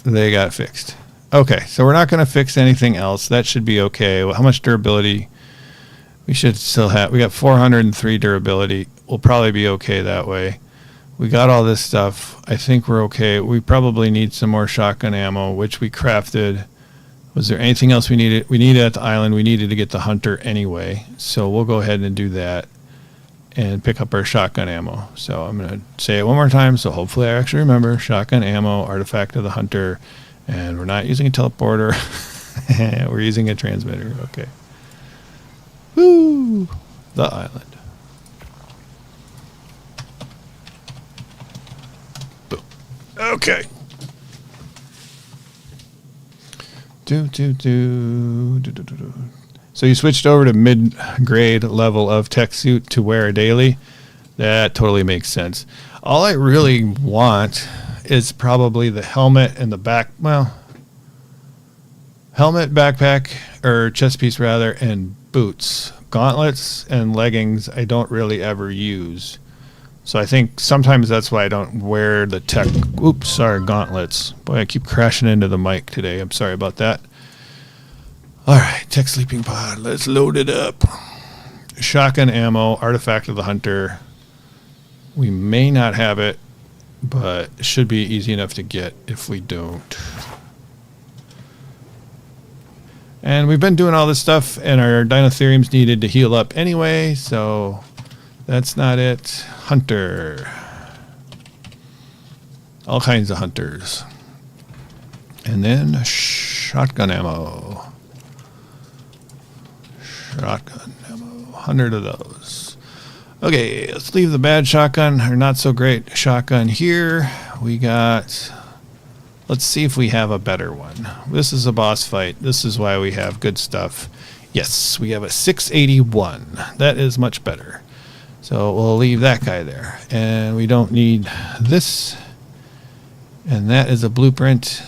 they got fixed. Okay, so we're not going to fix anything else. That should be okay. Well, how much durability? We should still have. We got 403 durability. We'll probably be okay that way. We got all this stuff. I think we're okay. We probably need some more shotgun ammo, which we crafted. Was there anything else we needed? We needed at the island. We needed to get the hunter anyway. So we'll go ahead and do that and pick up our shotgun ammo. So I'm going to say it one more time. So hopefully I actually remember. Shotgun ammo, artifact of the hunter. And we're not using a teleporter. We're using a transmitter. Okay. Woo! The island. Boom. Okay. So you switched over to mid-grade level of tech suit to wear daily. That totally makes sense. All I really want is probably the helmet and the back. Well, helmet, backpack, or chest piece rather, and boots. Gauntlets and leggings I don't really ever use. So I think sometimes that's why I don't wear the tech. Oops, sorry, gauntlets. Boy, I keep crashing into the mic today. I'm sorry about that. All right, tech sleeping pod. Let's load it up. Shotgun ammo, artifact of the hunter. We may not have it, but it should be easy enough to get if we don't. And we've been doing all this stuff, and our Dinotherium's needed to heal up anyway, so that's not it. Hunter. All kinds of hunters. And then shotgun ammo. Shotgun ammo. 100 of those. Okay, let's leave the bad shotgun, or not so great shotgun here. We got... Let's see if we have a better one. This is a boss fight. This is why we have good stuff. Yes, we have a 681. That is much better. So we'll leave that guy there. And we don't need this. And that is a blueprint.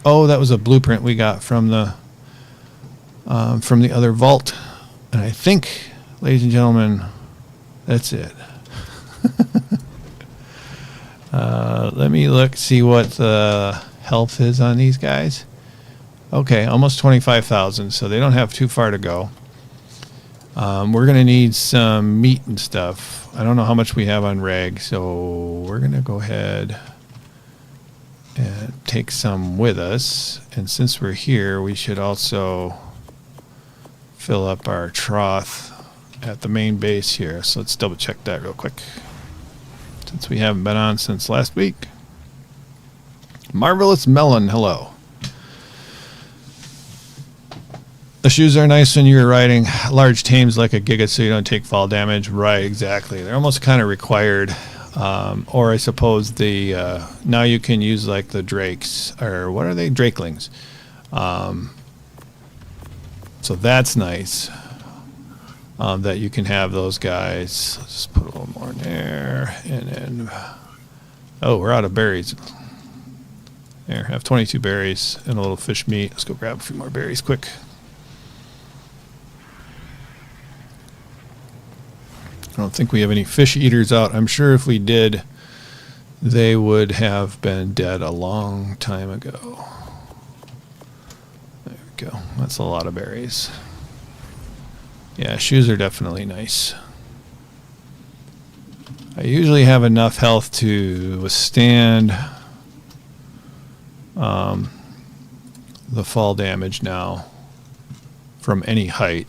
Oh, that was a blueprint we got from the other vault. And I think, ladies and gentlemen, that's it. Let me look, see what the health is on these guys. Okay, almost 25,000, so they don't have too far to go. We're going to need some meat and stuff. I don't know how much we have on rag, so we're going to go ahead and take some with us. And since we're here, we should also fill up our trough at the main base here. So let's double check that real quick, since we haven't been on since last week. Marvelous Melon, hello. The shoes are nice when you're riding large tames like a Giga, so you don't take fall damage. Right, exactly. They're almost kind of required. Or I suppose the now you can use like the drakes, or what are they? Drakelings. So that's nice. That you can have those guys. Let's just put a little more in there, and then oh, we're out of berries. There, I have 22 berries and a little fish meat. Let's go grab a few more berries quick. I don't think we have any fish eaters out. I'm sure if we did, they would have been dead a long time ago. There we go. That's a lot of berries. Yeah, shoes are definitely nice. I usually have enough health to withstand the fall damage now from any height.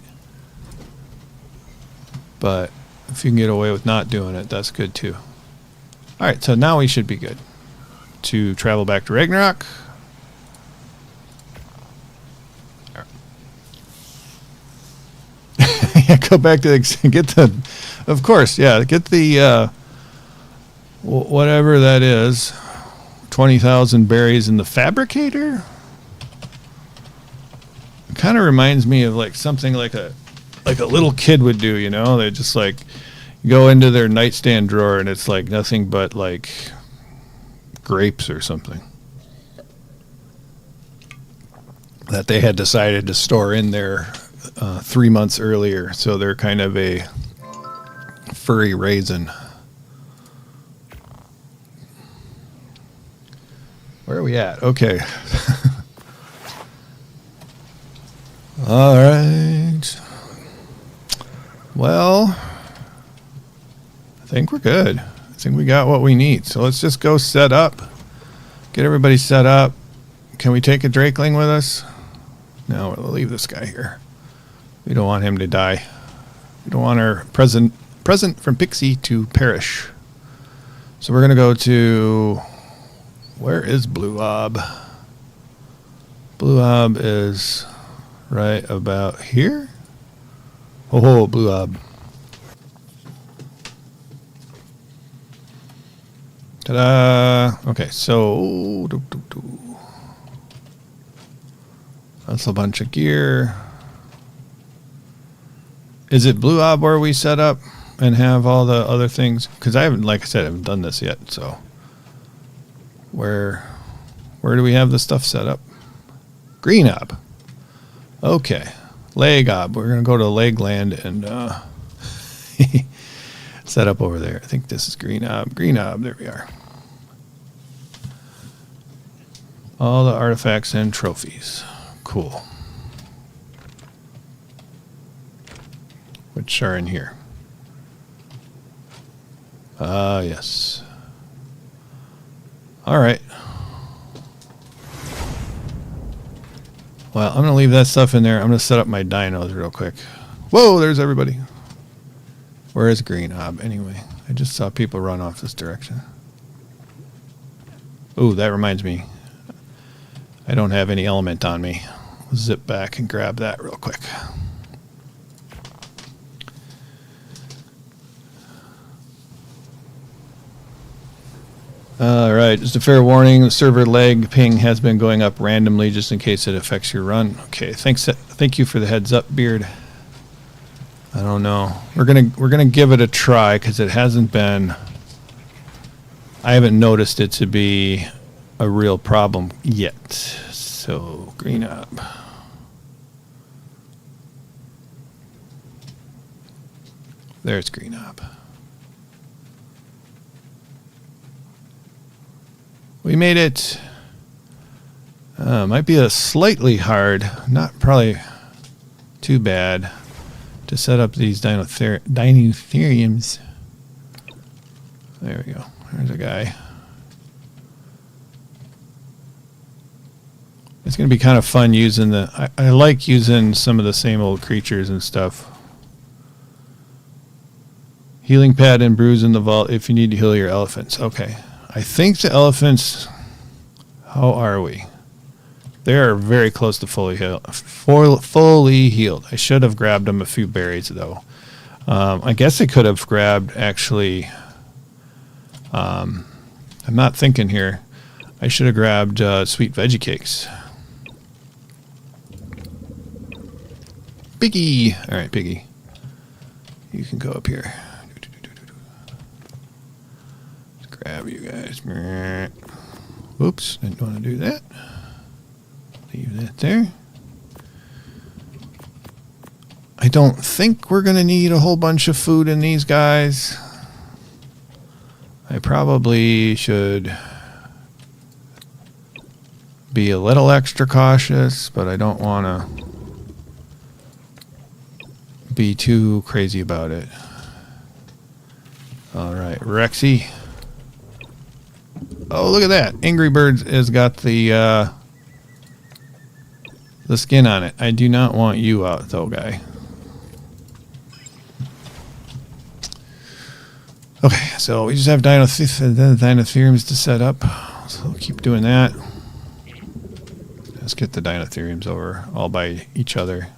But if you can get away with not doing it, that's good too. Alright, so now we should be good to travel back to Ragnarok. Yeah, go back to get the, of course, yeah, get the whatever that is, 20,000 berries in the fabricator. It kind of reminds me of like something like a little kid would do, you know? They just like go into their nightstand drawer and it's like nothing but like grapes or something that they had decided to store in there 3 months earlier, so they're kind of a furry raisin. Where are we at? Okay. All right. Well, I think we're good. I think we got what we need. So let's just go set up. Get everybody set up. Can we take a Drakeling with us? No, we'll leave this guy here. We don't want him to die. We don't want our present from Pixie to perish. So we're going to go to... Where is Blue Ob? Blue Ob is right about here. Oh, Blue Ob. Ta-da! Okay, so... That's a bunch of gear. Is it Blue Ob where we set up and have all the other things? Because I haven't, like I said, I haven't done this yet, so... Where do we have the stuff set up? Green Ob. Okay. Leg Ob. We're going to go to Leg Land and set up over there. I think this is green knob. Green knob. There we are. All the artifacts and trophies. Cool. Which are in here. Yes. All right. Well, I'm going to leave that stuff in there. I'm going to set up my dinos real quick. Whoa, there's everybody. Where is green knob anyway? I just saw people run off this direction. Ooh, that reminds me. I don't have any element on me. Zip back and grab that real quick. All right, just a fair warning, the server lag ping has been going up randomly just in case it affects your run. Okay, thank you for the heads up, Beard. I don't know. We're gonna give it a try because it hasn't been. I haven't noticed it to be a real problem yet. So green up. There's green up. We made it. Might be a slightly hard, not probably too bad, to set up these dinotheriums. There we go. There's a guy. It's going to be kind of fun using the... I like using some of the same old creatures and stuff. Healing pad and brews in the vault if you need to heal your elephants. Okay. I think the elephants... How are we? They are very close to fully healed. I should have grabbed them a few berries, though. I guess I could have grabbed, actually... I'm not thinking here. I should have grabbed sweet veggie cakes. Piggy! Alright, Piggy. You can go up here. Let's grab you guys. Whoops, didn't want to do that. Leave that there. I don't think we're going to need a whole bunch of food in these guys. I probably should be a little extra cautious, but I don't want to be too crazy about it. All right, Rexy. Oh, look at that. Angry Birds has got the skin on it. I do not want you out, though, guy. Okay, so we just have dinotheriums to set up. So we'll keep doing that. Let's get the dinotheriums over all by each other.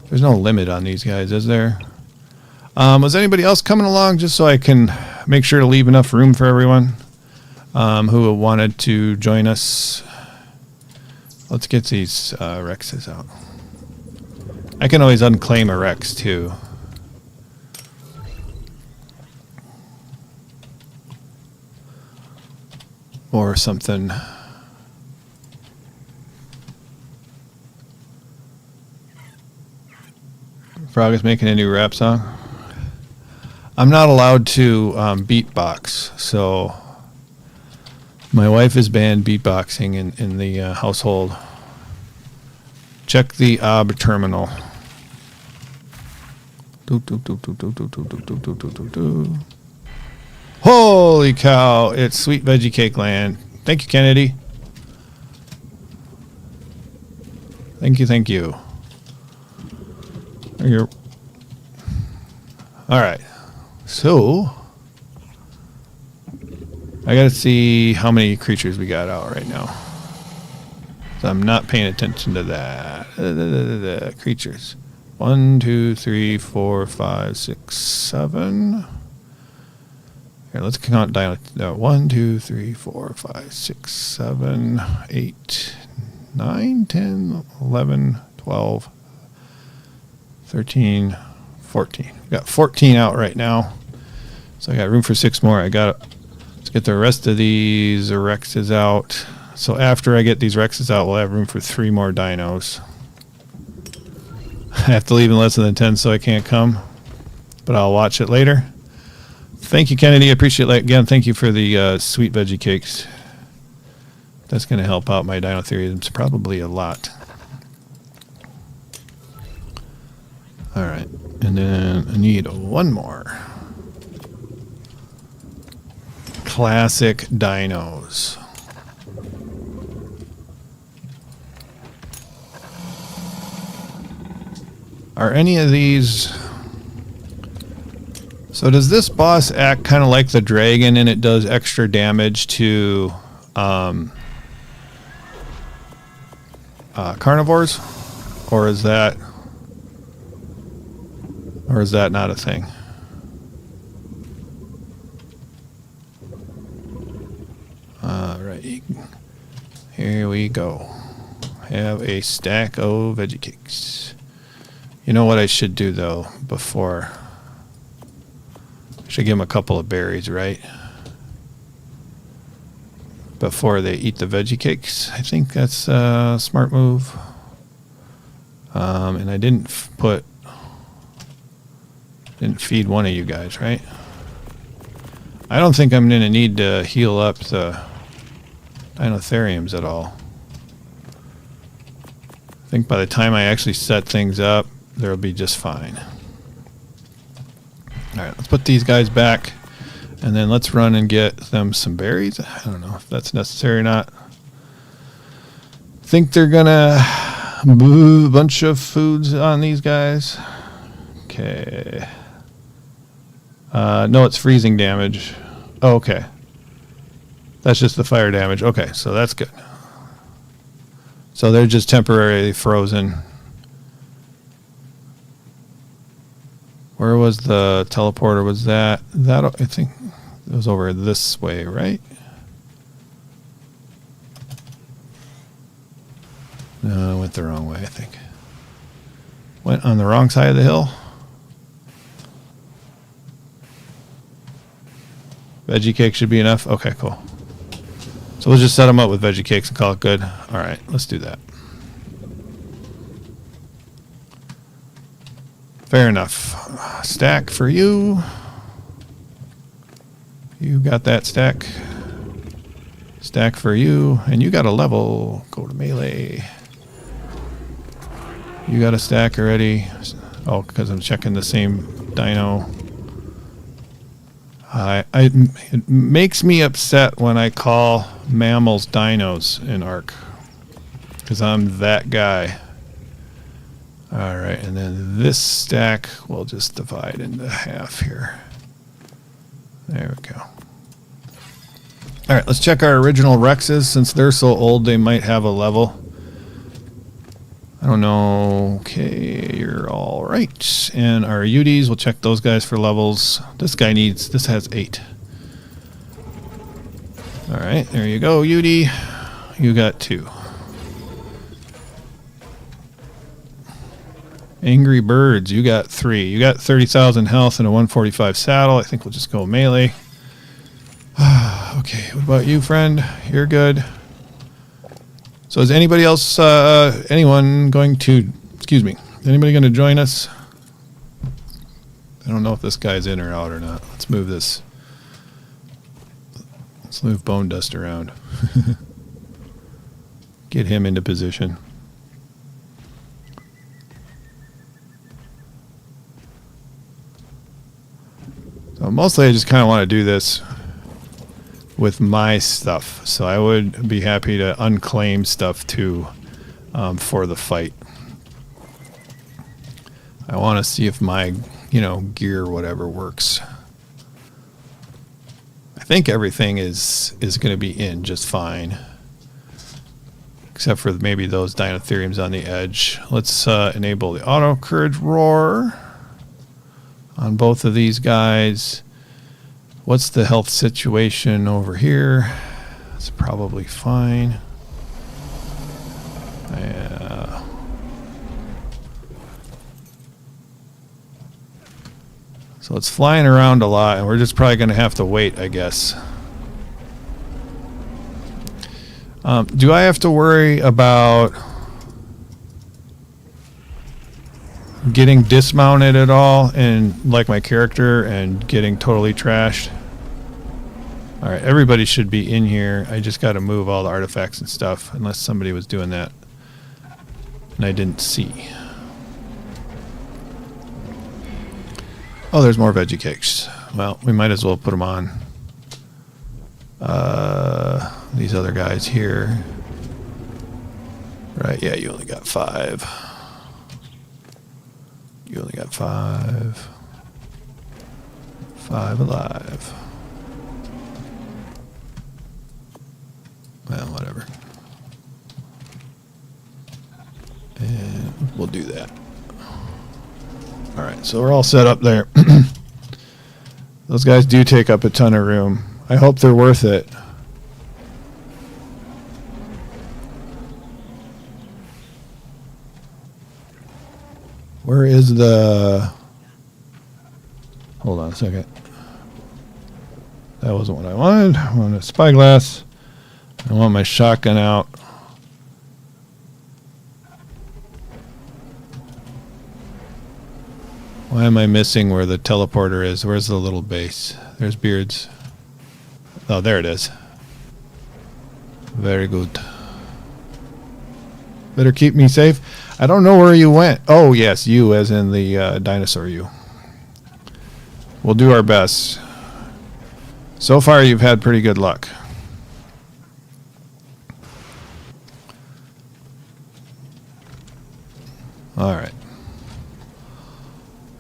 There's no limit on these guys, is there? Was anybody else coming along just so I can make sure to leave enough room for everyone who wanted to join us? Let's get these Rexes out. I can always unclaim a Rex, too. Or something. Frog is making a new rap song. I'm not allowed to beatbox, so my wife is banned beatboxing in the household. Check the OB terminal. Holy cow, it's Sweet Veggie Cake Land. Thank you, Kennedy. Thank you. You're... All right. So, I gotta see how many creatures we got out right now. So I'm not paying attention to that. Creatures. 1, 2, 3, 4, 5, 6, 7. Here, let's count down. 1, 2, 3, 4, 5, 6, 7, 8, 9, 10, 11, 12, 13, 14. We got 14 out right now. So I got room for 6 more. Let's get the rest of these Rexes out. So after I get these Rexes out, we'll have room for 3 more dinos. have to leave in less than 10, so I can't come. But I'll watch it later. Thank you, Kennedy. I appreciate it. Again, thank you for the sweet veggie cakes. That's going to help out my dinotheriums probably a lot. All right. And then I need one more. Classic dinos. Are any of these... So does this boss act kind of like the dragon and it does extra damage to carnivores? Or is that not a thing? Alright. Here we go. Have a stack of veggie cakes. You know what I should do though before... Should give them a couple of berries, right? Before they eat the veggie cakes. I think that's a smart move. And I didn't feed one of you guys, right? I don't think I'm going to need to heal up the dinotheriums at all. I think by the time I actually set things up, they'll be just fine. Alright, let's put these guys back, and then let's run and get them some berries. I don't know if that's necessary or not. Think they're gonna move a bunch of foods on these guys. Okay. No, it's freezing damage. Oh, okay. That's just the fire damage. Okay, so that's good. So they're just temporarily frozen. Where was the teleporter? Was that I think it was over this way, right? No, I went the wrong way, I think. Went on the wrong side of the hill. Veggie cake should be enough. Okay, cool. So we'll just set them up with veggie cakes and call it good. All right, let's do that. Fair enough. Stack for you. You got that stack. Stack for you. And you got a level. Go to melee. You got a stack already. Oh, because I'm checking the same dino. It makes me upset when I call mammals dinos in Ark. Because I'm that guy. Alright, and then this stack we'll just divide into half here. There we go. Alright, let's check our original Rexes. Since they're so old, they might have a level. I don't know. Okay, you're alright. And our UDs, we'll check those guys for levels. This has 8. Alright, there you go, UD. You got 2. Angry Birds, you got 3. You got 30,000 health and a 145 saddle. I think we'll just go melee. Okay, what about you, friend? You're good. So is anybody else, anyone going to, anybody going to join us? I don't know if this guy's in or out or not. Let's move this. Let's move Bone Dust around. Get him into position. So mostly I just kind of want to do this with my stuff. So I would be happy to unclaim stuff too for the fight. I want to see if my, gear or whatever works. I think everything is going to be in just fine. Except for maybe those dinotheriums on the edge. Let's enable the auto courage roar on both of these guys. What's the health situation over here? It's probably fine. Yeah. So it's flying around a lot, and we're just probably going to have to wait, I guess. Do I have to worry about getting dismounted at all and like my character and getting totally trashed. Alright, everybody should be in here. I just got to move all the artifacts and stuff unless somebody was doing that and I didn't see. Oh, there's more veggie cakes. Well, we might as well put them on. These other guys here. Right, yeah, you only got 5. You only got 5. 5 alive. Well, whatever. And we'll do that. Alright, so we're all set up there. Those guys do take up a ton of room. I hope they're worth it. Where is the... Hold on a second. That wasn't what I wanted. I wanted a spyglass. I want my shotgun out. Why am I missing where the teleporter is? Where's the little base? There's Beards. Oh, there it is. Very good. Better keep me safe. I don't know where you went. Oh, yes, you as in the dinosaur you. We'll do our best. So far, you've had pretty good luck. All right.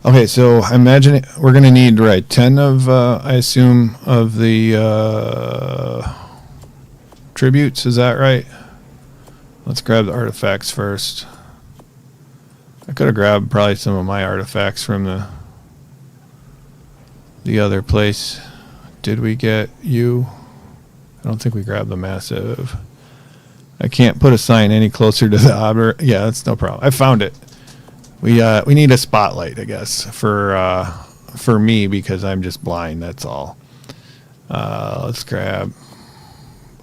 Okay, so I imagine we're going to need, right, 10 of, I assume, of the tributes. Is that right? Let's grab the artifacts first. I could have grabbed probably some of my artifacts from the other place. Did we get you? I don't think we grabbed the massive. I can't put a sign any closer to the object. Yeah, that's no problem. I found it. We need a spotlight, I guess, for me because I'm just blind. That's all. Let's grab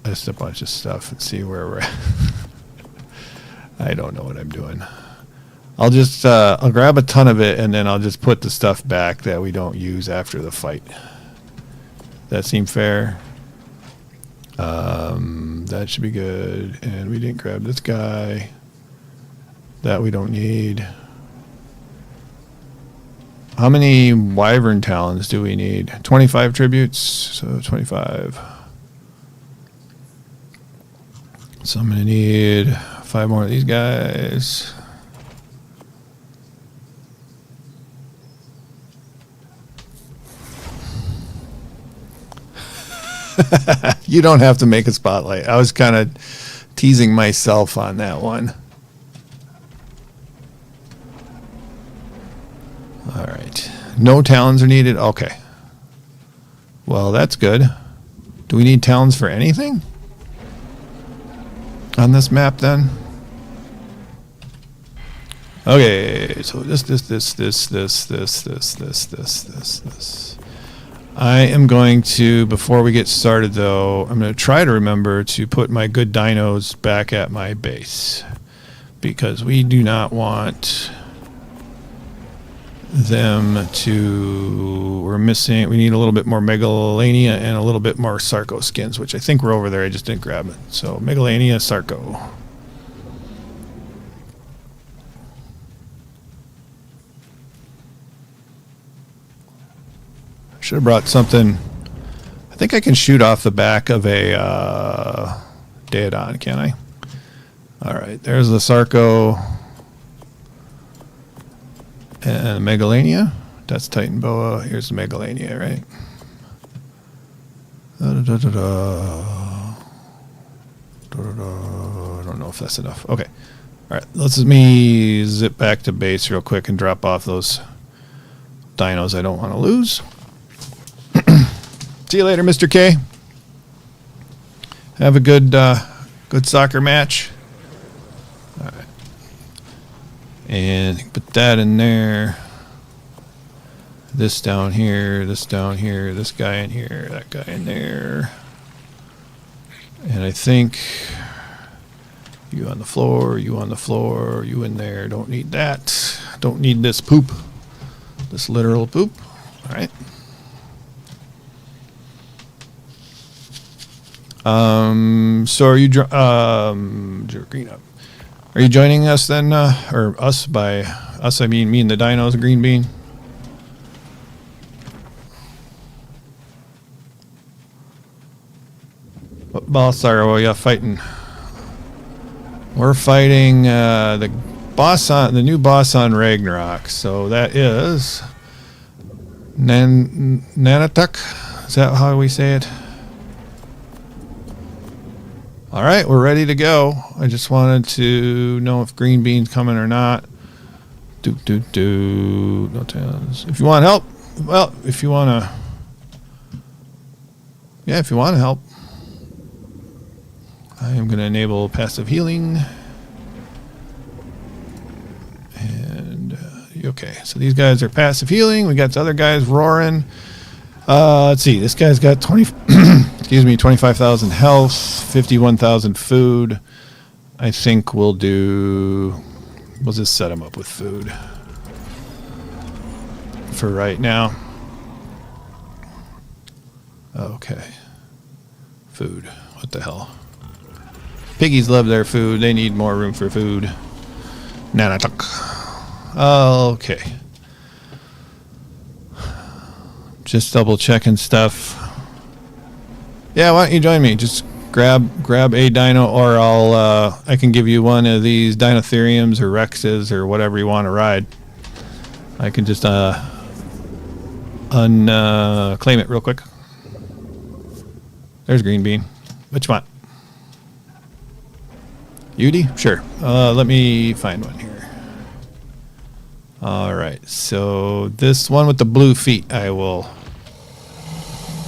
just a bunch of stuff and see where we're at. I don't know what I'm doing. I'll just I'll grab a ton of it and then I'll just put the stuff back that we don't use after the fight. That seem fair? That should be good. And we didn't grab this guy. That we don't need. How many wyvern talons do we need? 25 tributes, so 25. So I'm going to need 5 more of these guys. You don't have to make a spotlight. I was kind of teasing myself on that one. All right. No talons are needed? Okay. Well, that's good. Do we need talons for anything on this map then? Okay, so this. I am going to, before we get started though, I'm going to try to remember to put my good dinos back at my base because we do not want them to, we're missing, we need a little bit more Megalania and a little bit more Sarco skins, which I think were over there, I just didn't grab it. So Megalania, Sarco. Should have brought something. I think I can shoot off the back of a Daedon, can I? Alright, there's the Sarco and Megalania. That's Titan Boa. Here's the Megalania, right? I don't know if that's enough. Okay. Alright, let's me zip back to base real quick and drop off those dinos I don't want to lose. See you later, Mr. K. Have a good good soccer match. All right. And put that in there. This down here, this down here, this guy in here, that guy in there. And I think you on the floor, you in there. Don't need that. Don't need this poop. This literal poop. All right. So are you green up? Are you joining us then, or us? By us I mean me and the dinos, green bean. What boss are we fighting? We're fighting the new boss on Ragnarok. So that is Nanatuk. Is that how we say it? All right, we're ready to go. I just wanted to know if green bean's coming or not. No towns. If you want help, well, if you want to, yeah, if you want to help, I am going to enable passive healing. And okay, so these guys are passive healing. We got the other guys roaring. Let's see. This guy's got 25,000 health, 51,000 food. I think we'll just set him up with food for right now. Okay. Food. What the hell? Piggies love their food. They need more room for food. Nanatuk. Okay. Just double checking stuff. Yeah, why don't you join me? Just grab a dino, or I can give you one of these Dinotheriums or Rexes or whatever you want to ride. I can just claim it real quick. There's green bean. Which one? Yudi? Sure. Let me find one here. All right. So this one with the blue feet, I will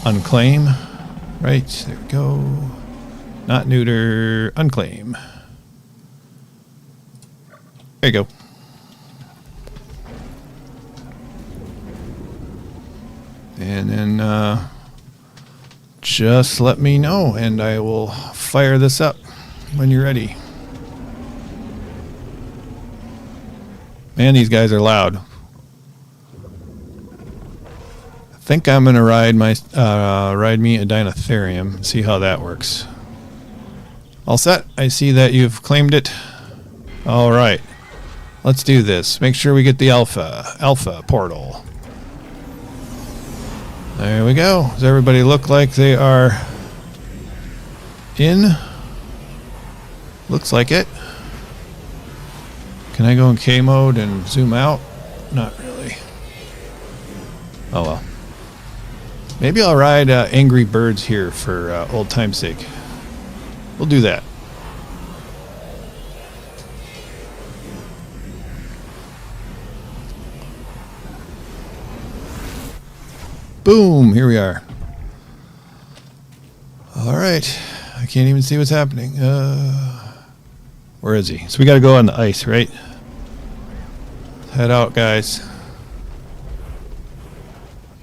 unclaim. Right, there we go. Not neuter, unclaim. There you go. And then just let me know and I will fire this up when you're ready. Man, these guys are loud. I think I'm gonna ride me a Dinotherium. See how that works. All set. I see that you've claimed it. All right, let's do this. Make sure we get the alpha portal. There we go. Does everybody look like they are in? Looks like it. Can I go in K mode and zoom out? Not really. Oh well. Maybe I'll ride Angry Birds here for old time's sake. We'll do that. Boom! Here we are. All right. I can't even see what's happening. Where is he? So we got to go on the ice, right? Head out, guys.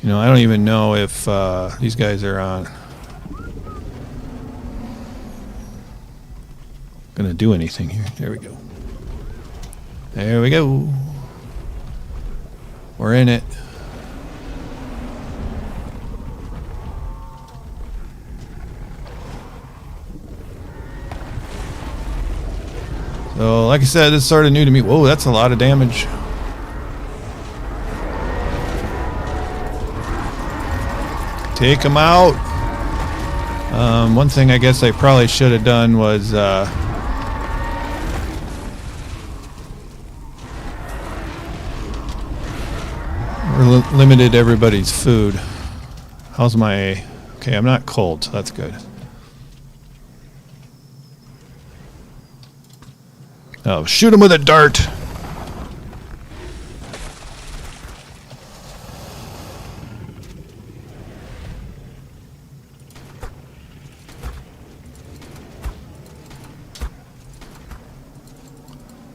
You know, I don't even know if these guys are on. Gonna do anything here. There we go. There we go. We're in it. So, like I said, this is sort of new to me. Whoa, that's a lot of damage. Take them out. One thing I guess I probably should have done was limited everybody's food. How's my... Okay, I'm not cold, so that's good. Oh, shoot him with a dart.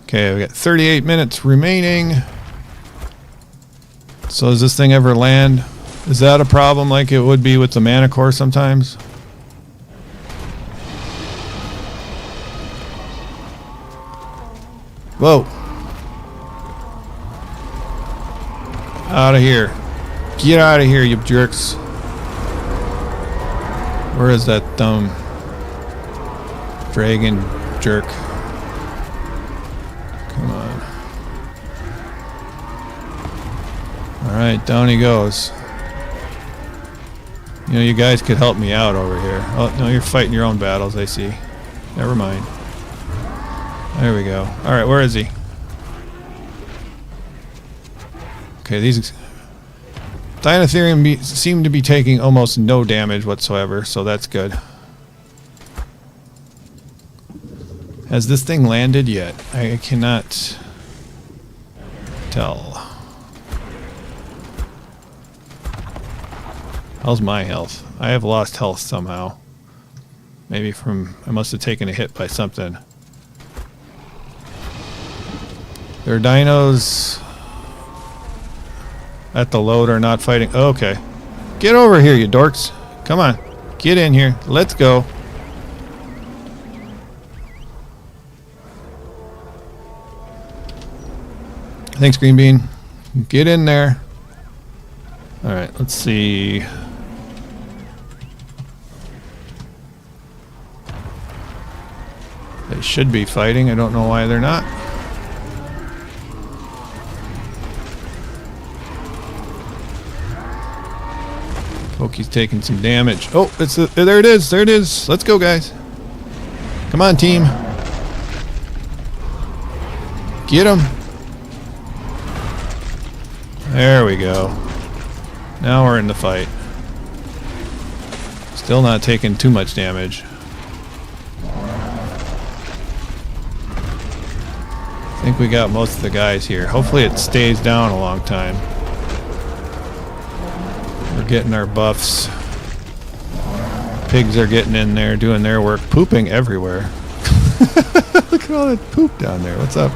Okay, we got 38 minutes remaining. So does this thing ever land? Is that a problem like it would be with the Manicore sometimes? Whoa. Out of here. Get out of here, you jerks. Where is that dumb dragon jerk? Come on. Alright, down he goes. You know, you guys could help me out over here. Oh, no, you're fighting your own battles, I see. Never mind. There we go. Alright, where is he? Okay, these Dinotherium seem to be taking almost no damage whatsoever, so that's good. Has this thing landed yet? I cannot tell. How's my health? I have lost health somehow. Maybe from... I must have taken a hit by something. There are dinos at the load are not fighting. Oh, okay. Get over here, you dorks. Come on. Get in here. Let's go. Thanks, Green Bean. Get in there. Alright, let's see. They should be fighting. I don't know why they're not. Pokey's taking some damage. Oh, there it is. There it is. Let's go, guys. Come on, team. Get him. There we go. Now we're in the fight. Still not taking too much damage. I think we got most of the guys here. Hopefully it stays down a long time. We're getting our buffs. Pigs are getting in there, doing their work, pooping everywhere. Look at all that poop down there. What's up?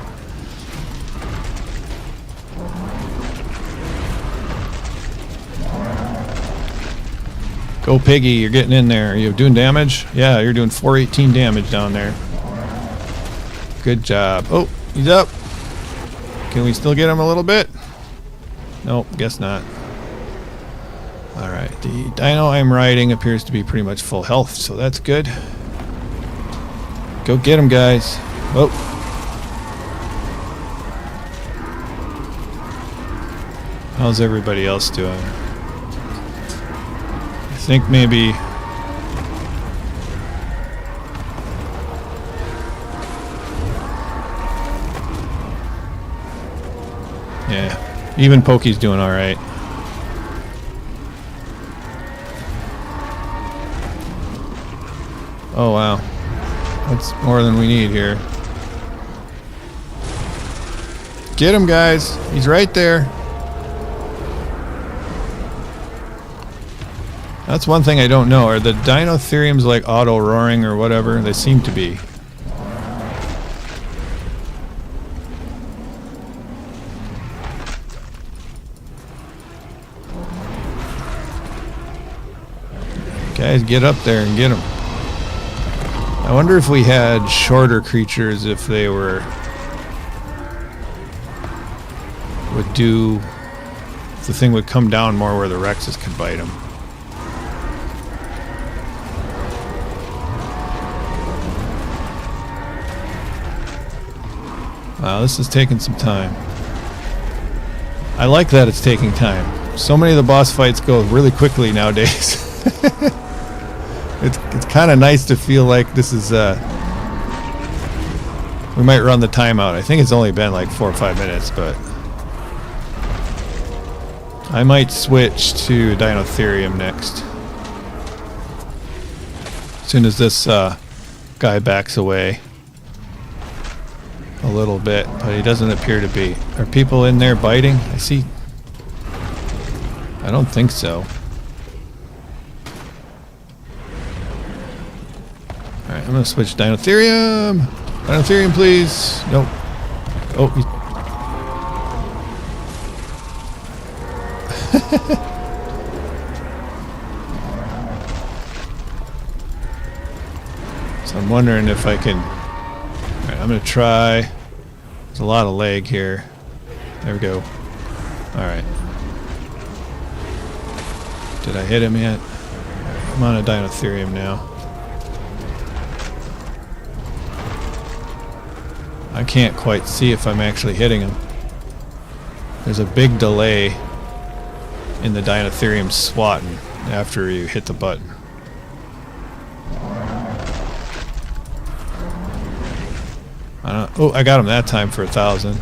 Go Piggy, you're getting in there. Are you doing damage? Yeah, you're doing 418 damage down there. Good job. Oh, he's up. Can we still get him a little bit? Nope, guess not. Alright, the dino I'm riding appears to be pretty much full health, so that's good. Go get him, guys. Oh. How's everybody else doing? I think maybe... Yeah, even Pokey's doing alright. Oh wow, that's more than we need here. Get him, guys. He's right there. That's one thing I don't know. Are the Dinotheriums like auto-roaring or whatever? They seem to be. Guys, get up there and get them. I wonder if we had shorter creatures, if they would do... If the thing would come down more where the Rexes could bite them. Wow, this is taking some time. I like that it's taking time. So many of the boss fights go really quickly nowadays. It's kind of nice to feel like this is we might run the timeout. I think it's only been like 4 or 5 minutes, but I might switch to Dinotherium next. As soon as this guy backs away a little bit, but he doesn't appear to be. Are people in there biting? I see. I don't think so. Alright, I'm gonna switch Dinotherium. Dinotherium, please. Nope. Oh, so I'm wondering if I can... Alright, I'm gonna try... There's a lot of leg here. There we go. Alright. Did I hit him yet? I'm on a Dinotherium now. I can't quite see if I'm actually hitting him. There's a big delay in the Dinotherium swatting after you hit the button. Oh, I got him that time for 1,000.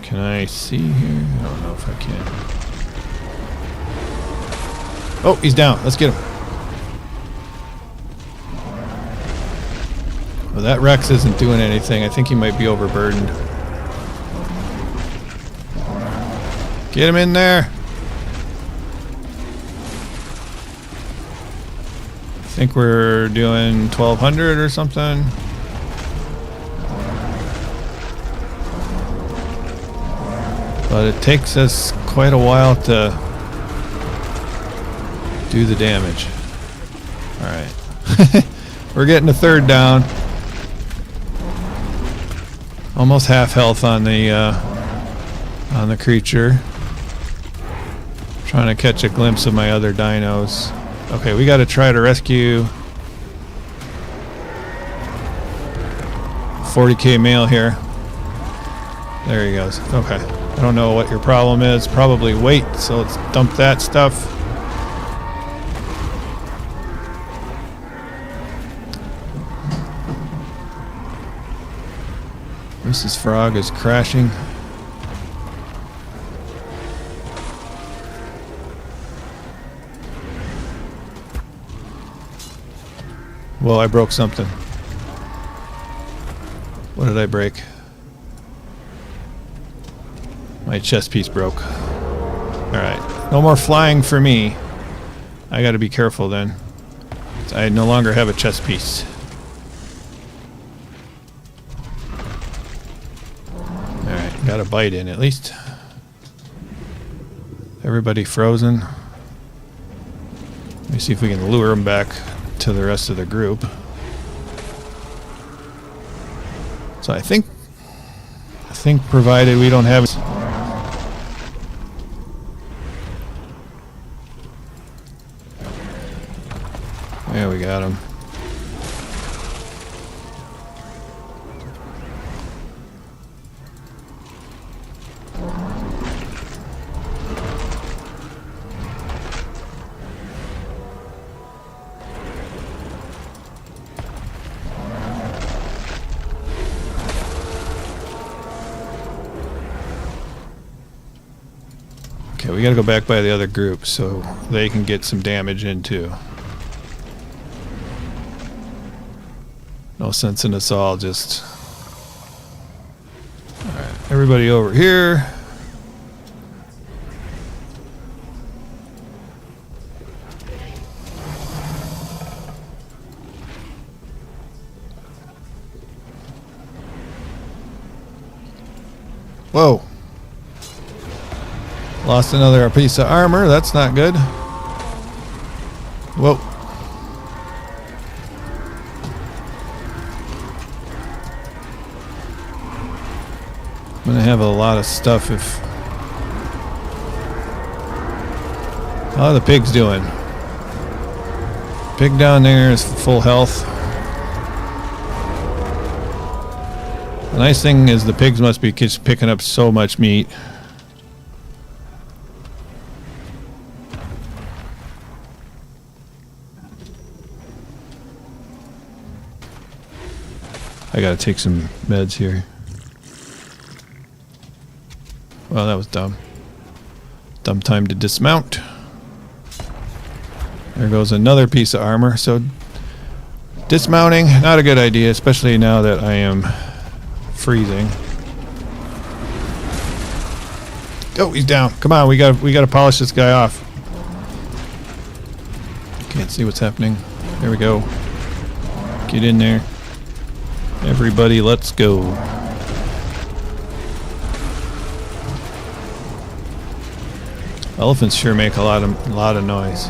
Can I see here? I don't know if I can. Oh, he's down. Let's get him. Well, that Rex isn't doing anything. I think he might be overburdened. Get him in there. I think we're doing 1,200 or something. But it takes us quite a while to do the damage. Alright. We're getting a third down. Almost half health on the creature. Trying to catch a glimpse of my other dinos. Okay, we got to try to rescue 40k male here. There he goes. Okay. I don't know what your problem is. Probably weight, so let's dump that stuff. Mrs. Frog is crashing. Well, I broke something. What did I break? My chest piece broke. Alright. No more flying for me. I gotta be careful then. I no longer have a chest piece. Alright, got a bite in at least. Everybody frozen. Let me see if we can lure them back to the rest of the group. So I think provided we don't have... There we got him. Okay, we gotta go back by the other group so they can get some damage in too. No sense in us all just... Alright, everybody over here. Whoa. Lost another piece of armor. That's not good. Whoa. I'm gonna have a lot of stuff if... How are the pigs doing? Pig down there is full health. The nice thing is the pigs must be just picking up so much meat. I gotta take some meds here. Well, that was dumb. Dumb time to dismount. There goes another piece of armor. So dismounting, not a good idea, especially now that I am freezing. Oh, he's down. Come on, we gotta polish this guy off. Can't see what's happening. There we go. Get in there. Everybody, let's go. Elephants sure make a lot of noise.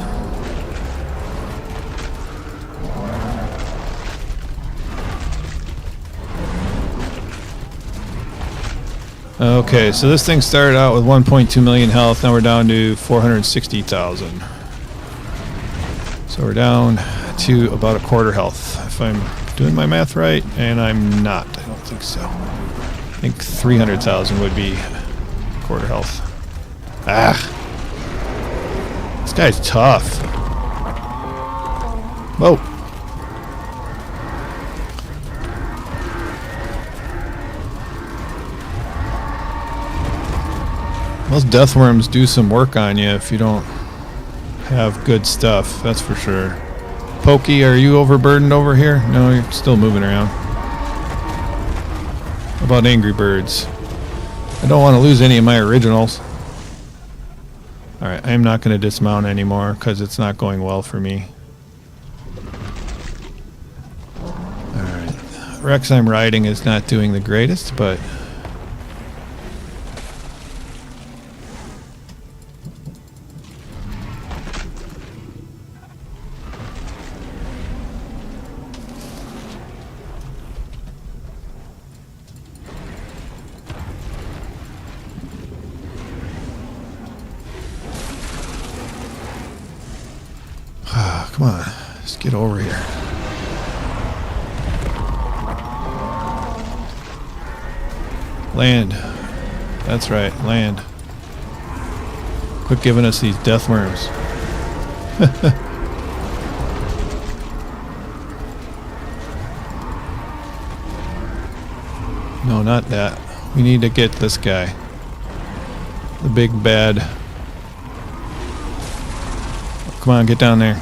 Okay, so this thing started out with 1.2 million health. Now we're down to 460,000. So we're down to about a quarter health, if I'm doing my math right, and I'm not. I don't think so. I think 300,000 would be quarter health. Ah! This guy's tough. Whoa! Those death worms do some work on you if you don't have good stuff, that's for sure. Pokey, are you overburdened over here? No, you're still moving around. How about Angry Birds? I don't want to lose any of my originals. Alright, I'm not going to dismount anymore because it's not going well for me. Alright, Rex I'm riding is not doing the greatest, but... Come on, just get over here. Land. That's right, land. Quit giving us these death worms. No, not that. We need to get this guy. The big bad. Come on, get down there.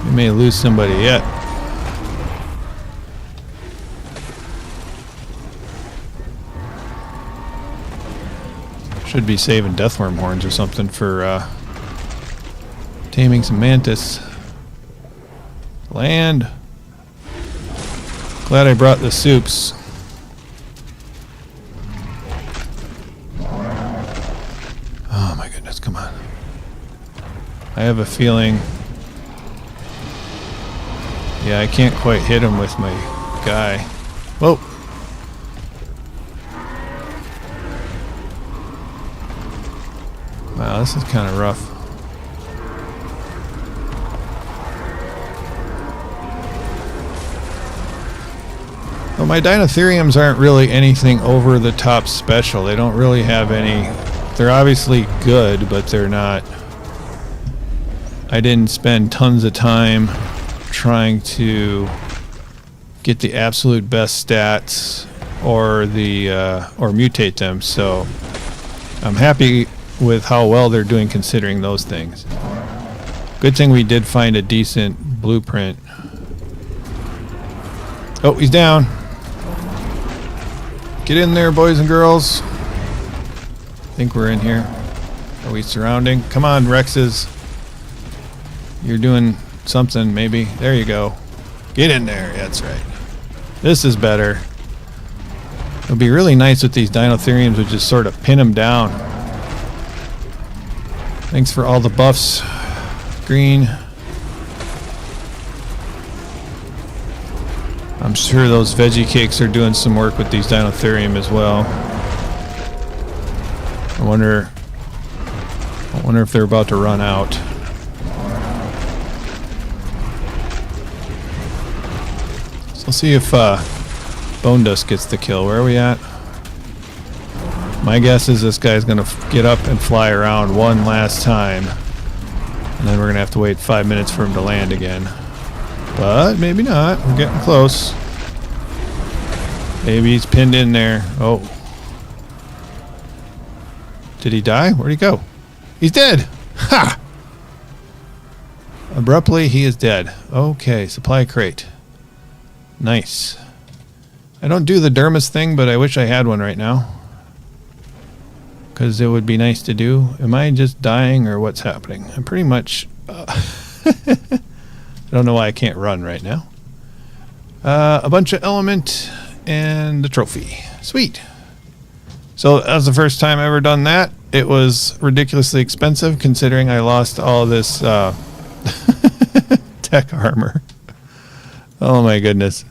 We may lose somebody yet. Should be saving deathworm horns or something for taming some mantis. Land. Glad I brought the soups. Oh my goodness, come on. I have a feeling... Yeah, I can't quite hit him with my guy. Whoa! Wow, this is kind of rough. Well, my Dinotheriums aren't really anything over the top special. They don't really have any... They're obviously good, but they're not... I didn't spend tons of time trying to get the absolute best stats or the or mutate them, so I'm happy with how well they're doing considering those things. Good thing we did find a decent blueprint. Oh, he's down. Get in there, boys and girls. I think we're in here. Are we surrounding? Come on, Rexes. You're doing something, maybe. There you go. Get in there. That's right. This is better. It would be really nice if these Dinotheriums would just sort of pin them down. Thanks for all the buffs, Green. I'm sure those veggie cakes are doing some work with these Dinotherium as well. I wonder if they're about to run out. We'll see if Bone Dust gets the kill. Where are we at? My guess is this guy's going to get up and fly around one last time. And then we're going to have to wait 5 minutes for him to land again. But maybe not. We're getting close. Maybe he's pinned in there. Oh. Did he die? Where'd he go? He's dead! Ha! Abruptly, he is dead. Okay, supply crate. Nice. I don't do the dermis thing, but I wish I had one right now. Because it would be nice to do. Am I just dying or what's happening? I'm pretty much... I don't know why I can't run right now. A bunch of element and the trophy. Sweet. So that was the first time I ever done that. It was ridiculously expensive considering I lost all this... tech armor. Oh my goodness.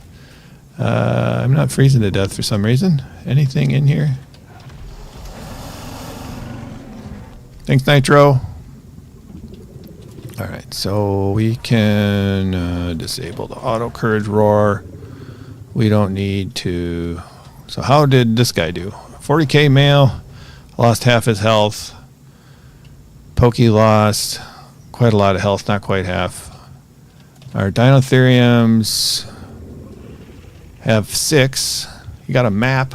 I'm not freezing to death for some reason. Anything in here? Thanks, Nitro. Alright, so we can disable the auto courage roar. We don't need to... So how did this guy do? 40k male, lost half his health. Pokey lost quite a lot of health, not quite half. Our Dinotheriums have 6. You got a map.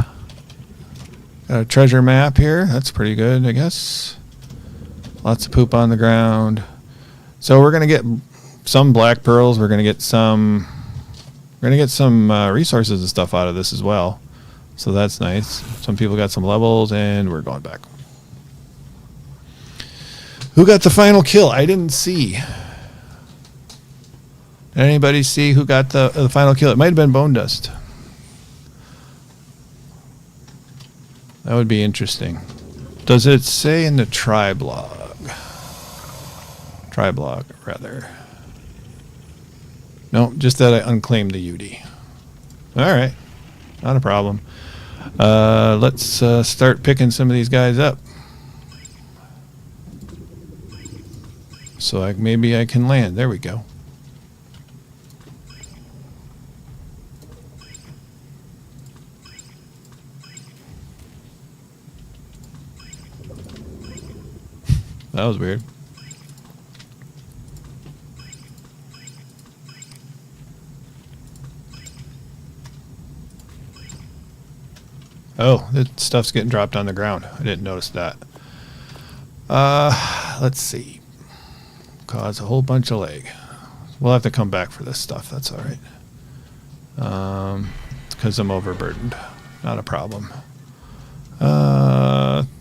Got a treasure map here. That's pretty good, I guess. Lots of poop on the ground. So we're gonna get some black pearls. We're gonna get some resources and stuff out of this as well. So that's nice. Some people got some levels, and we're going back. Who got the final kill? I didn't see. Did anybody see who got the final kill? It might have been Bone Dust. That would be interesting. Does it say in the Triblog? Triblog, rather. No, just that I unclaimed the UD. Alright. Not a problem. Let's start picking some of these guys up. So maybe I can land. There we go. That was weird. Oh, that stuff's getting dropped on the ground. I didn't notice that. Let's see. Cause a whole bunch of lag. We'll have to come back for this stuff. That's all right. Because I'm overburdened. Not a problem.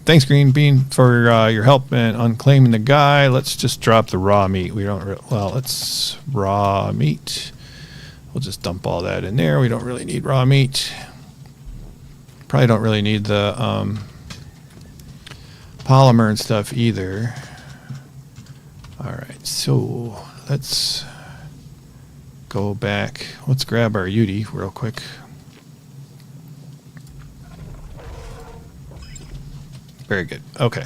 Thanks, Green Bean, for your help in unclaiming the guy. Let's just drop the raw meat. We don't. Well, let's raw meat. We'll just dump all that in there. We don't really need raw meat. Probably don't really need the polymer and stuff either. All right, so let's go back. Let's grab our UD real quick. Very good. Okay.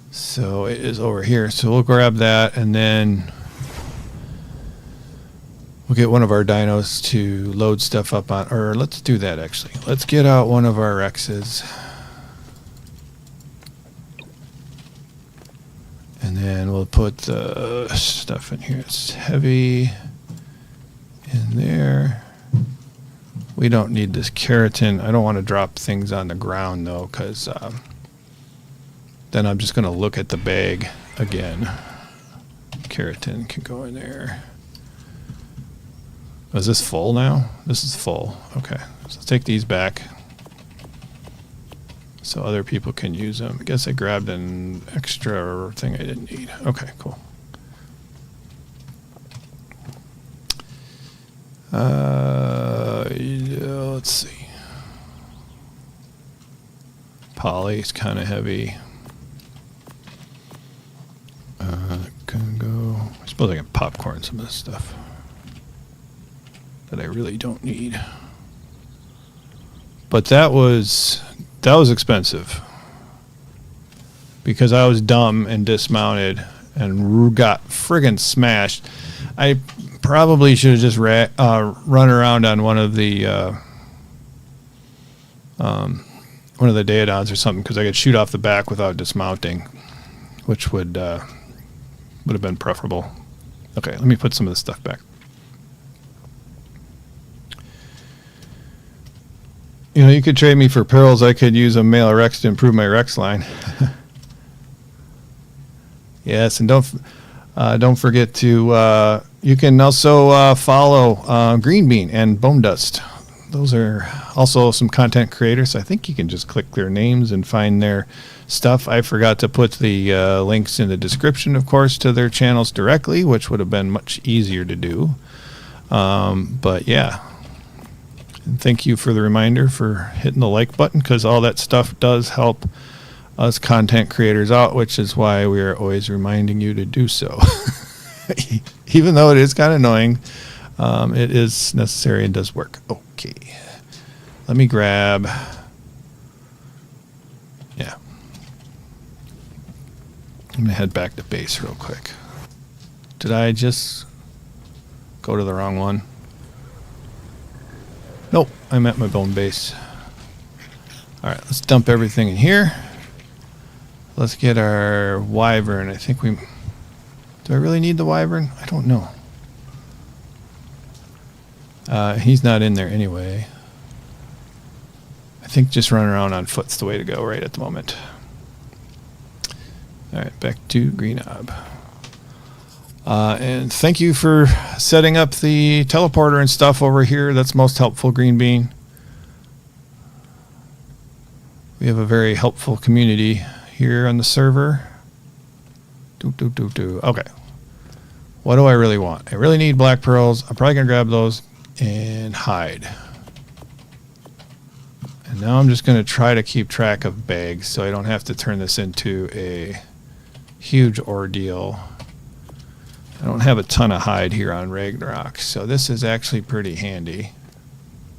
So it is over here. So we'll grab that, and then we'll get one of our dinos to load stuff up on, or let's do that actually. Let's get out one of our Rexes. And then we'll put the stuff in here. It's heavy in there. We don't need this keratin. I don't want to drop things on the ground though, because then I'm just going to look at the bag again. Keratin can go in there. Is this full now? This is full. Okay. So let's take these back so other people can use them. I guess I grabbed an extra thing I didn't need. Okay, cool. Yeah, let's see. Poly is kind of heavy. Can go. I suppose I can popcorn some of this stuff that I really don't need. But that was expensive because I was dumb and dismounted and got friggin' smashed. I probably should have just run around on one of the Daedons or something, because I could shoot off the back without dismounting, which would have been preferable. Okay, let me put some of this stuff back. You know, you could trade me for pearls. I could use a male Rex to improve my Rex line. Yes, and don't forget to you can also follow Green Bean and Bone Dust. Those are also some content creators. I think you can just click their names and find their stuff. I forgot to put the links in the description, of course, to their channels directly, which would have been much easier to do. But yeah. And thank you for the reminder for hitting the like button, because all that stuff does help us content creators out, which is why we are always reminding you to do so. Even though it is kind of annoying, it is necessary and does work. Okay. Let me grab... Yeah. I'm going to head back to base real quick. Did I just go to the wrong one? Nope, I'm at my bone base. Alright, let's dump everything in here. Let's get our wyvern. I think we... Do I really need the wyvern? I don't know. He's not in there anyway. I think just running around on foot's the way to go right at the moment. Alright, back to Green Ob. And thank you for setting up the teleporter and stuff over here. That's most helpful, Green Bean. We have a very helpful community here on the server. Okay. What do I really want? I really need black pearls. I'm probably going to grab those and hide. And now I'm just going to try to keep track of bags so I don't have to turn this into a huge ordeal. I don't have a ton of hide here on Ragnarok, so this is actually pretty handy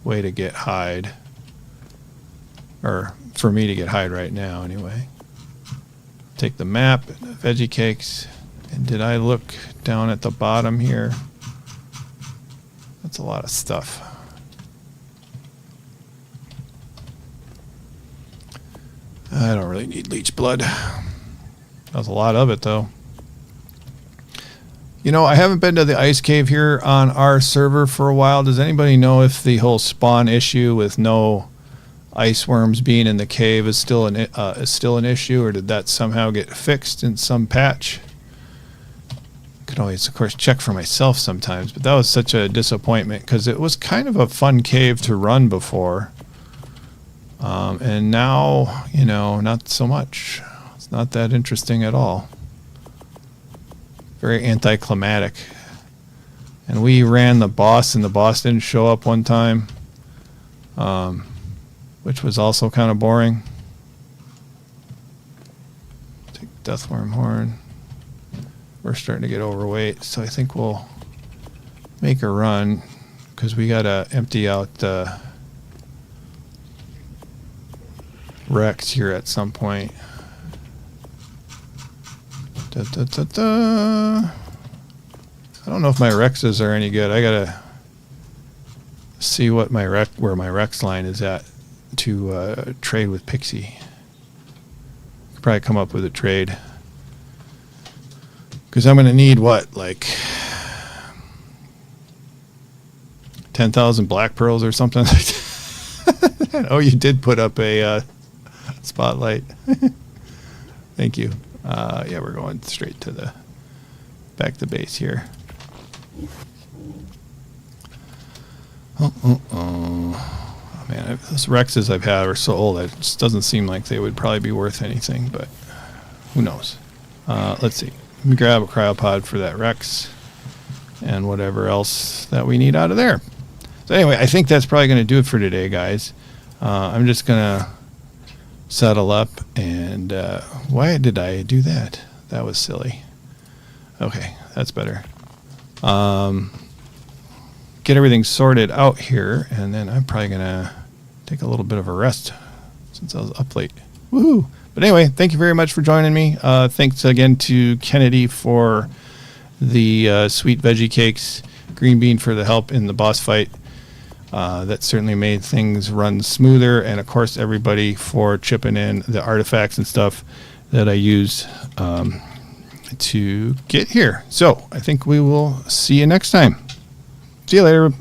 way to get hide. Or for me to get hide right now anyway. Take the map, veggie cakes, and did I look down at the bottom here? That's a lot of stuff. I don't really need leech blood. That's a lot of it though. You know, I haven't been to the ice cave here on our server for a while. Does anybody know if the whole spawn issue with no ice worms being in the cave is still an issue, or did that somehow get fixed in some patch? Could always, of course, check for myself sometimes, but that was such a disappointment because it was kind of a fun cave to run before, and now, you know, not so much. It's not that interesting at all. Very anticlimactic. And we ran the boss, and the boss didn't show up one time. Which was also kind of boring. Take Deathworm Horn. We're starting to get overweight, so I think we'll make a run because we gotta empty out the Rex here at some point. I don't know if my Rexes are any good. I gotta see what where my Rex line is at to trade with Pixie. Could probably come up with a trade because I'm gonna need what, like 10,000 black pearls or something. Oh, you did put up a spotlight. Thank you. Yeah, we're going straight to the back to base here. Oh man, those Rexes I've had are so old. It just doesn't seem like they would probably be worth anything, but who knows? Let's see. Let me grab a cryopod for that Rex and whatever else that we need out of there. So anyway, I think that's probably going to do it for today, guys. I'm just going to settle up and why did I do that? That was silly. Okay, that's better. Get everything sorted out here, and then I'm probably gonna take a little bit of a rest since I was up late. Woohoo! But anyway, thank you very much for joining me. Thanks again to Kennedy for the sweet veggie cakes, Green Bean for the help in the boss fight. That certainly made things run smoother, and of course everybody for chipping in the artifacts and stuff that I use to get here. So I think we will see you next time. See you later.